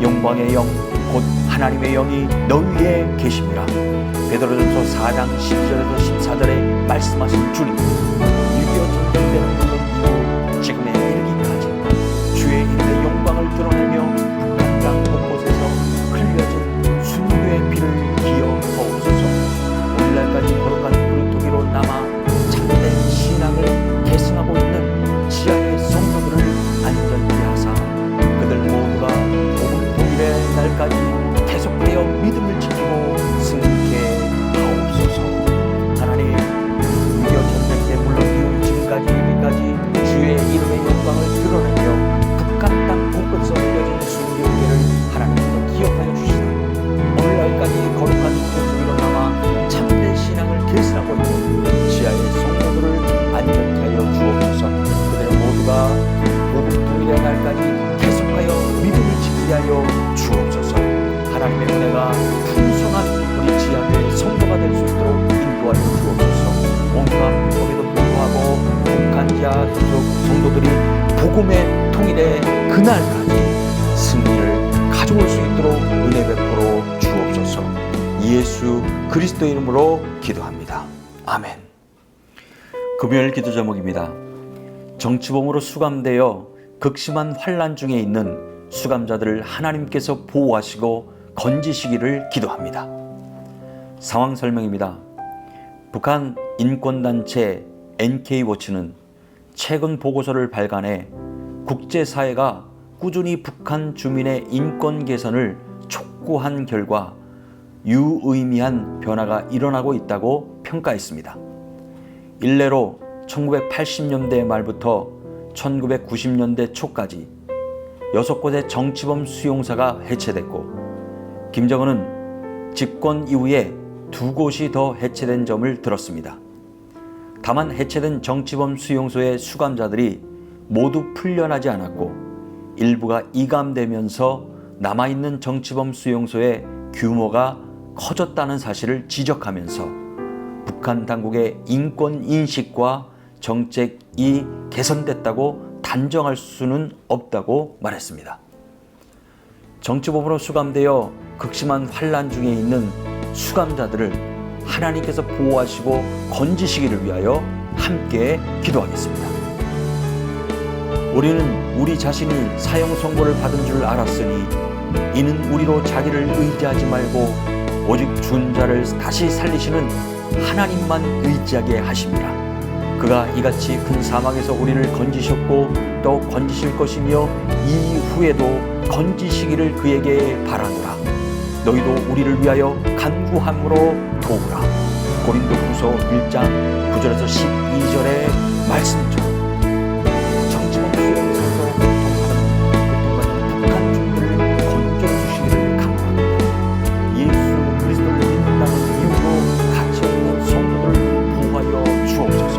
영광의 영 곧 하나님의 영이 너희에 계심이라. 베드로전서 4장 12절에서 14절에 말씀하신 주님, 6.25 전쟁 때는 물론 이후 지금에 이르기까지 주의 이름의 영광을 드러내며 북한 땅 곳곳에서 흘려진 순교의 피를 기어 하옵소서. 오늘날까지 거룩한 그루터기로 남아 참된 신앙을 계승하고 있는 지하의 성도들을 안전케 하사 그들 모두가 복음 통일의 날까지 계속하여 믿음을 지키고 승리케 하옵소서. 하나님, 6.25 전쟁 때 물론 이후 지금까지 이르기까지 주의 이름의 영광을 드러내며 북한 땅 곳곳에서 흘려진 순교의 하나님께서 기억하여 주시라. 오늘날까지 거룩한 그루터기로 남아 참된 신앙을 계승하고 있는 지하의 성도들을 안전케 하여 주옵소서. 그들 모두가 복음 통일의 날까지 계속하여 믿음을 지키게 하여 주옵소서. 하나님의 은혜가 풍성한 우리 지하교회 성도가 될 수 있도록 인도하여 주옵소서. 온갖 핍박에도 불구하고 북한 지하 성도들이 복음의 통일의 그날까지 승리를 가져올 수 있도록 은혜 베풀어 주옵소서. 예수 그리스도의 이름으로 기도합니다. 아멘. 금요일 기도 제목입니다. 정치범으로 수감되어 극심한 환난 중에 있는 수감자들을 하나님께서 보호하시고 건지시기를 기도합니다. 상황 설명입니다. 북한 인권단체 NK워치는 최근 보고서를 발간해 국제사회가 꾸준히 북한 주민의 인권 개선을 촉구한 결과 유의미한 변화가 일어나고 있다고 평가했습니다. 일례로 1980년대 말부터 1990년대 초까지 6곳의 정치범 수용소가 해체됐고 김정은은 집권 이후에 2곳이 더 해체된 점을 들었습니다. 다만 해체된 정치범 수용소의 수감자들이 모두 풀려나지 않았고 일부가 이감되면서 남아있는 정치범 수용소의 규모가 커졌다는 사실을 지적하면서 북한 당국의 인권 인식과 정책이 개선됐다고 단정할 수는 없다고 말했습니다. 정치범으로 수감되어 극심한 환난 중에 있는 수감자들을 하나님께서 보호하시고 건지시기를 위하여 함께 기도하겠습니다. 우리는 우리 자신이 사형 선고를 받은 줄 알았으니 이는 우리로 자기를 의지하지 말고 오직 죽은 자를 다시 살리시는 하나님만 의지하게 하심이라. 그가 이같이 큰 사망에서 우리를 건지셨고 또 건지실 것이며 이후에도 건지시기를 그에게 바라노라. 너희도 우리를 위하여 간구함으로 도우라. 고린도후서 1장 9절에서 12절의 말씀처럼 정치범 수용소에서 고통받는 북한 주민들을 건져주시기를 간구합니다. 예수 그리스도를 믿는다는 이유로 갇혀있는 성도들을 보호하여 주옵소서.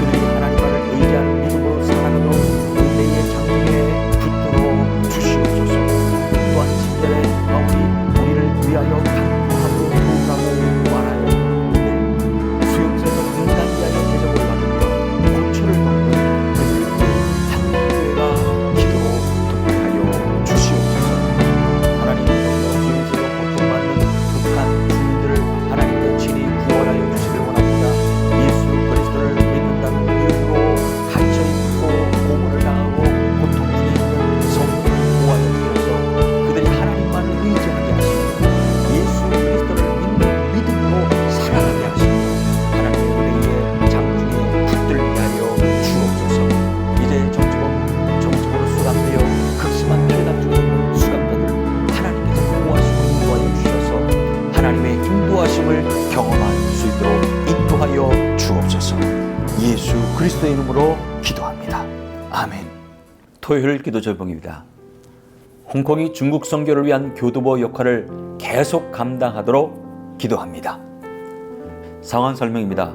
그들이 하나님만을 의지하는 믿음으로 살아가도록 은혜의 장중에 붙들어 주시옵소서. 또한 10절에 바울이 우리를 위하여 간구함으로 도우라고 말하였는데 수용소에서 인간 위하여 대접을 받으며 고초를 겪는 그들에게 한국교회가 기도로 돕하여 주시옵소서. 하나님 수용소에서 고통받는 북한 주민들을 하나님께 친히 구원하여 주시길 원합니다. 예수 그리스도를 믿는다는 이유로 갇혀있고 고문을 당하고 고통 중에 있는 성도들을 보호하여 주셔서 그들이 하나님만을 의지하게 하시고 예수 그리스도를 믿는 믿음으로 살아가게 하시고 하나님의 은혜의 장중에 붙들게 하여 주옵소서. 이제 정치범으로 수감되어 극심한 폐단 중에 있는 수감자들을 하나님께서 보호하시고 인도하여 주셔서 하나님의 인도하심을 경험할 수 있도록 인도하여 주옵소서. 예수 그리스도의 이름으로 기도합니다. 아멘. 토요일 기도 절봉입니다. 홍콩이 중국 선교를 위한 교두보 역할을 계속 감당하도록 기도합니다. 상황 설명입니다.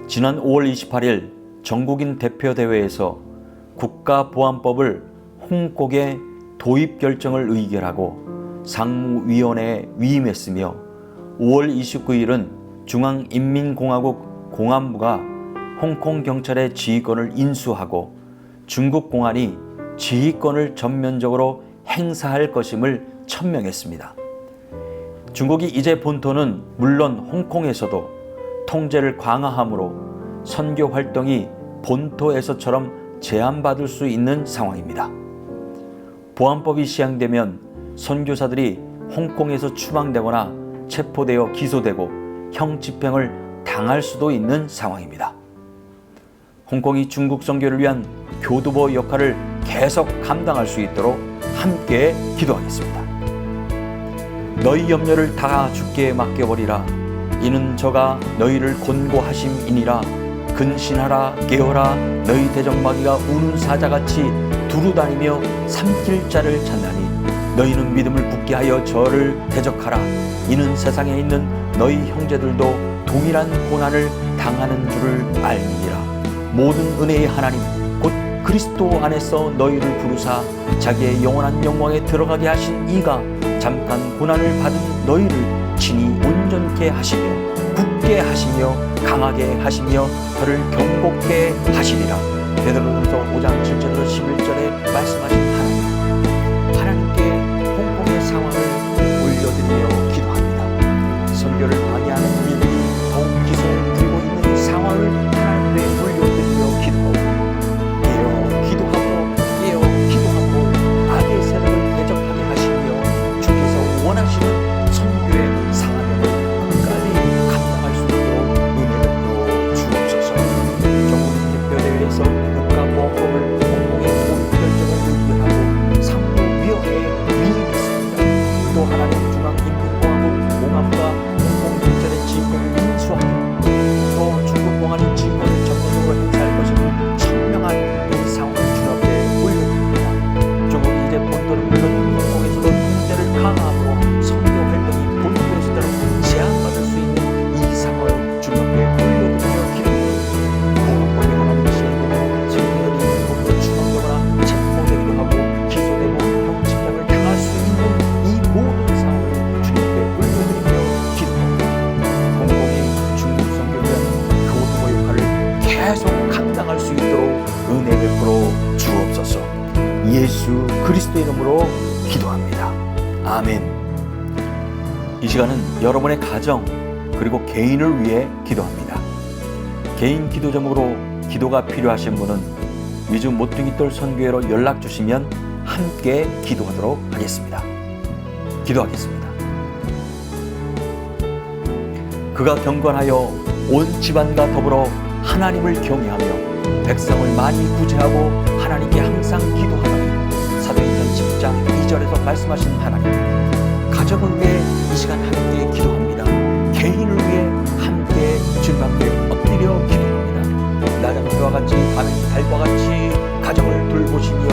지난 5월 28일 전국인 대표대회에서 국가보안법을 홍콩에 도입 결정을 의결하고 상무위원회에 위임했으며 5월 29일은 중앙인민공화국 공안부가 홍콩 경찰의 지휘권을 인수하고 중국 공안이 지휘권을 전면적으로 행사할 것임을 천명했습니다. 중국이 이제 본토는 물론 홍콩에서도 통제를 강화함으로 선교 활동이 본토에서처럼 제한받을 수 있는 상황입니다. 보안법이 시행되면 선교사들이 홍콩에서 추방되거나 체포되어 기소되고 형 집행을 당할 수도 있는 상황입니다. 홍콩이 중국 선교를 위한 교두보 역할을 계속 감당할 수 있도록 함께 기도하겠습니다. 너희 염려를 다 주께 맡겨버리라. 이는 저가 너희를 곤고하심이니라. 근신하라 깨어라. 너희 대적마귀가 우는 사자같이 두루다니며 삼킬 자를 찾나니 너희는 믿음을 굳게 하여 저를 대적하라. 이는 세상에 있는 너희 형제들도 동일한 고난을 당하는 줄을 알미니라. 모든 은혜의 하나님 곧 그리스도 안에서 너희를 부르사 자기의 영원한 영광에 들어가게 하신 이가 잠깐 고난을 받은 너희를 친히 온전케 하시며 굳게 하시며 강하게 하시며 저를 경고케 하시리라. 베드로전서 5장 7절에서 11절에 말씀하신 하나님께 홍콩의 상황을 올려드리며 기도합니다. 선교를 방해하는 이들이 더욱 기세를 부리고 있는 상황을 하나님께 올려드리며 기도하고 악의 세력을 대적하게 하시며 주께서 원하시는 이름으로 기도합니다. 아멘. 이 시간은 여러분의 가정 그리고 개인을 위해 기도합니다. 개인 기도 제목으로 기도가 필요하신 분은 위주 모퉁이돌 선교회로 연락 주시면 함께 기도하도록 하겠습니다. 기도하겠습니다. 그가 경건하여 온 집안과 더불어 하나님을 경외하며 백성을 많이 구제하고 하나님께 항상 기도하더니 사도행전 10장 2절에서 말씀하신 하나님, 가정을 위해 이 시간 함께 기도합니다. 개인을 위해 함께 주님 앞에 엎드려 기도합니다. 낮은 해와 같이 밤의 달과 같이 가정을 돌보시며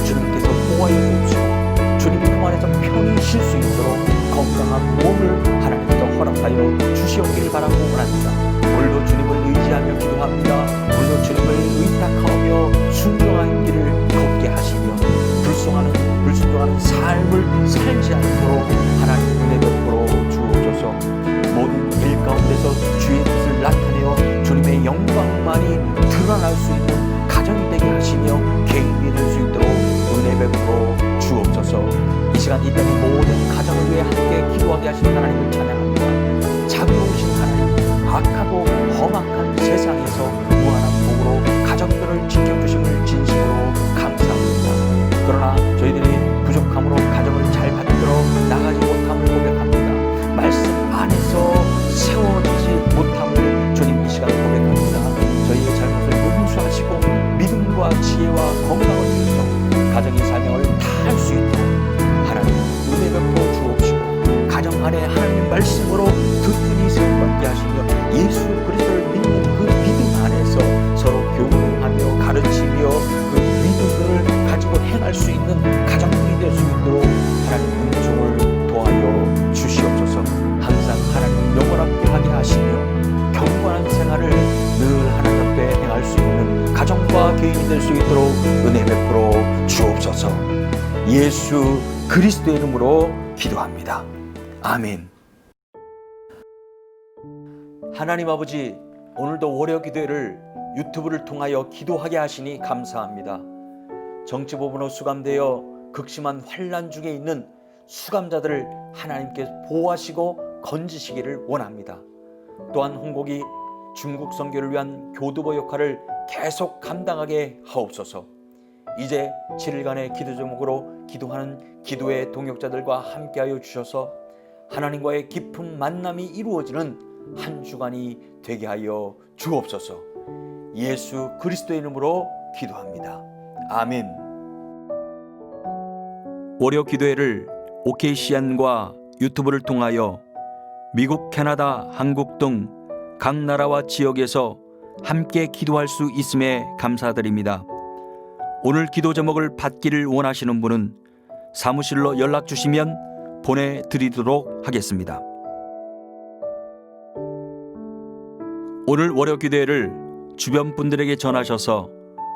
주님께서 보호하여 주시고 주님 품 안에서 편히 쉴 수 있도록 건강한 몸을 하나님께서 허락하여 주시옵기를 바라고 원합니다. 오늘도 주님을 의지하며 기도합니다. 오늘도 주님을 의탁하며 순종한 길을 걷게 하시며 불순종하는 삶을 살지 않도록 하나님 은혜 베풀어 주옵소서. 모든 일 가운데서 주의 뜻을 나타내어 주님의 영광만이 드러날 수 있는 가정이 되게 하시며 개인이 될 수 있도록 은혜 베풀어 주옵소서. 이 시간 이 땅의 모든 가정을 위해 함께 기도하게 하신 하나님을 찬양합니다. 자비로우신 하나님, 악하고 험악한 세상에서 무한한 복으로 가정들을 지켜주심을 진심으로 감사합니다. 그러나 저희들이 부족함으로 가정을 잘 받들어 나가지 못함을 고백합니다. 말씀 안에서 세워지지 못함을 주님 이 시간 고백합니다. 저희의 잘못을 용서하시고 믿음과 지혜와 건강을 주셔서 가정의 사명을 다 할 수 있도록 하나님 은혜 베풀어 주옵시고 가정 안에 하나님 말씀으로 든든히 세움받게 하시며 예수 그리스도를 믿는 그 믿음 안에서 서로 교훈하며 가르치며 그 믿음을 가지고 행할 수 있는 가정들이 될 수 있도록 하나님 은총을 도하여 주시옵소서. 항상 하나님 영원하게 하게 하시며 경건한 생활을 늘 하나님 앞에 행할 수 있는 가정과 개인이 될 수 있도록 은혜 베풀어 주옵소서. 예수 그리스도의 이름으로 기도합니다. 아멘. 하나님 아버지, 오늘도 월요 기도회를 유튜브를 통하여 기도하게 하시니 감사합니다. 정치보복으로 수감되어 극심한 환난 중에 있는 수감자들을 하나님께 보호하시고 건지시기를 원합니다. 또한 홍곡이 중국 선교를 위한 교두보 역할을 계속 감당하게 하옵소서. 이제 7일간의 기도 제목으로 기도하는 기도의 동역자들과 함께하여 주셔서 하나님과의 깊은 만남이 이루어지는 한 주간이 되게 하여 주옵소서. 예수 그리스도의 이름으로 기도합니다. 아멘. 월요 기도회를 OKCN과 유튜브를 통하여 미국, 캐나다, 한국 등 각 나라와 지역에서 함께 기도할 수 있음에 감사드립니다. 오늘 기도 제목을 받기를 원하시는 분은 사무실로 연락 주시면 보내드리도록 하겠습니다. 오늘 월요 기도회를 주변 분들에게 전하셔서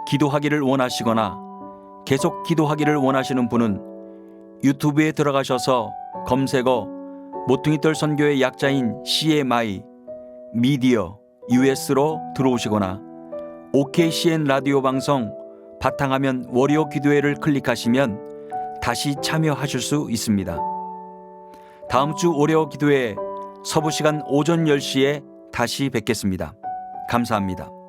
기도하기를 원하시거나 계속 기도하기를 원하시는 분은 유튜브에 들어가셔서 검색어 모퉁이돌 선교의 약자인 CMI 미디어 US로 들어오시거나 OKCN 라디오 방송 바탕화면 월요 기도회를 클릭하시면 다시 참여하실 수 있습니다. 다음 주 월요 기도회 서부 시간 오전 10시에 다시 뵙겠습니다. 감사합니다.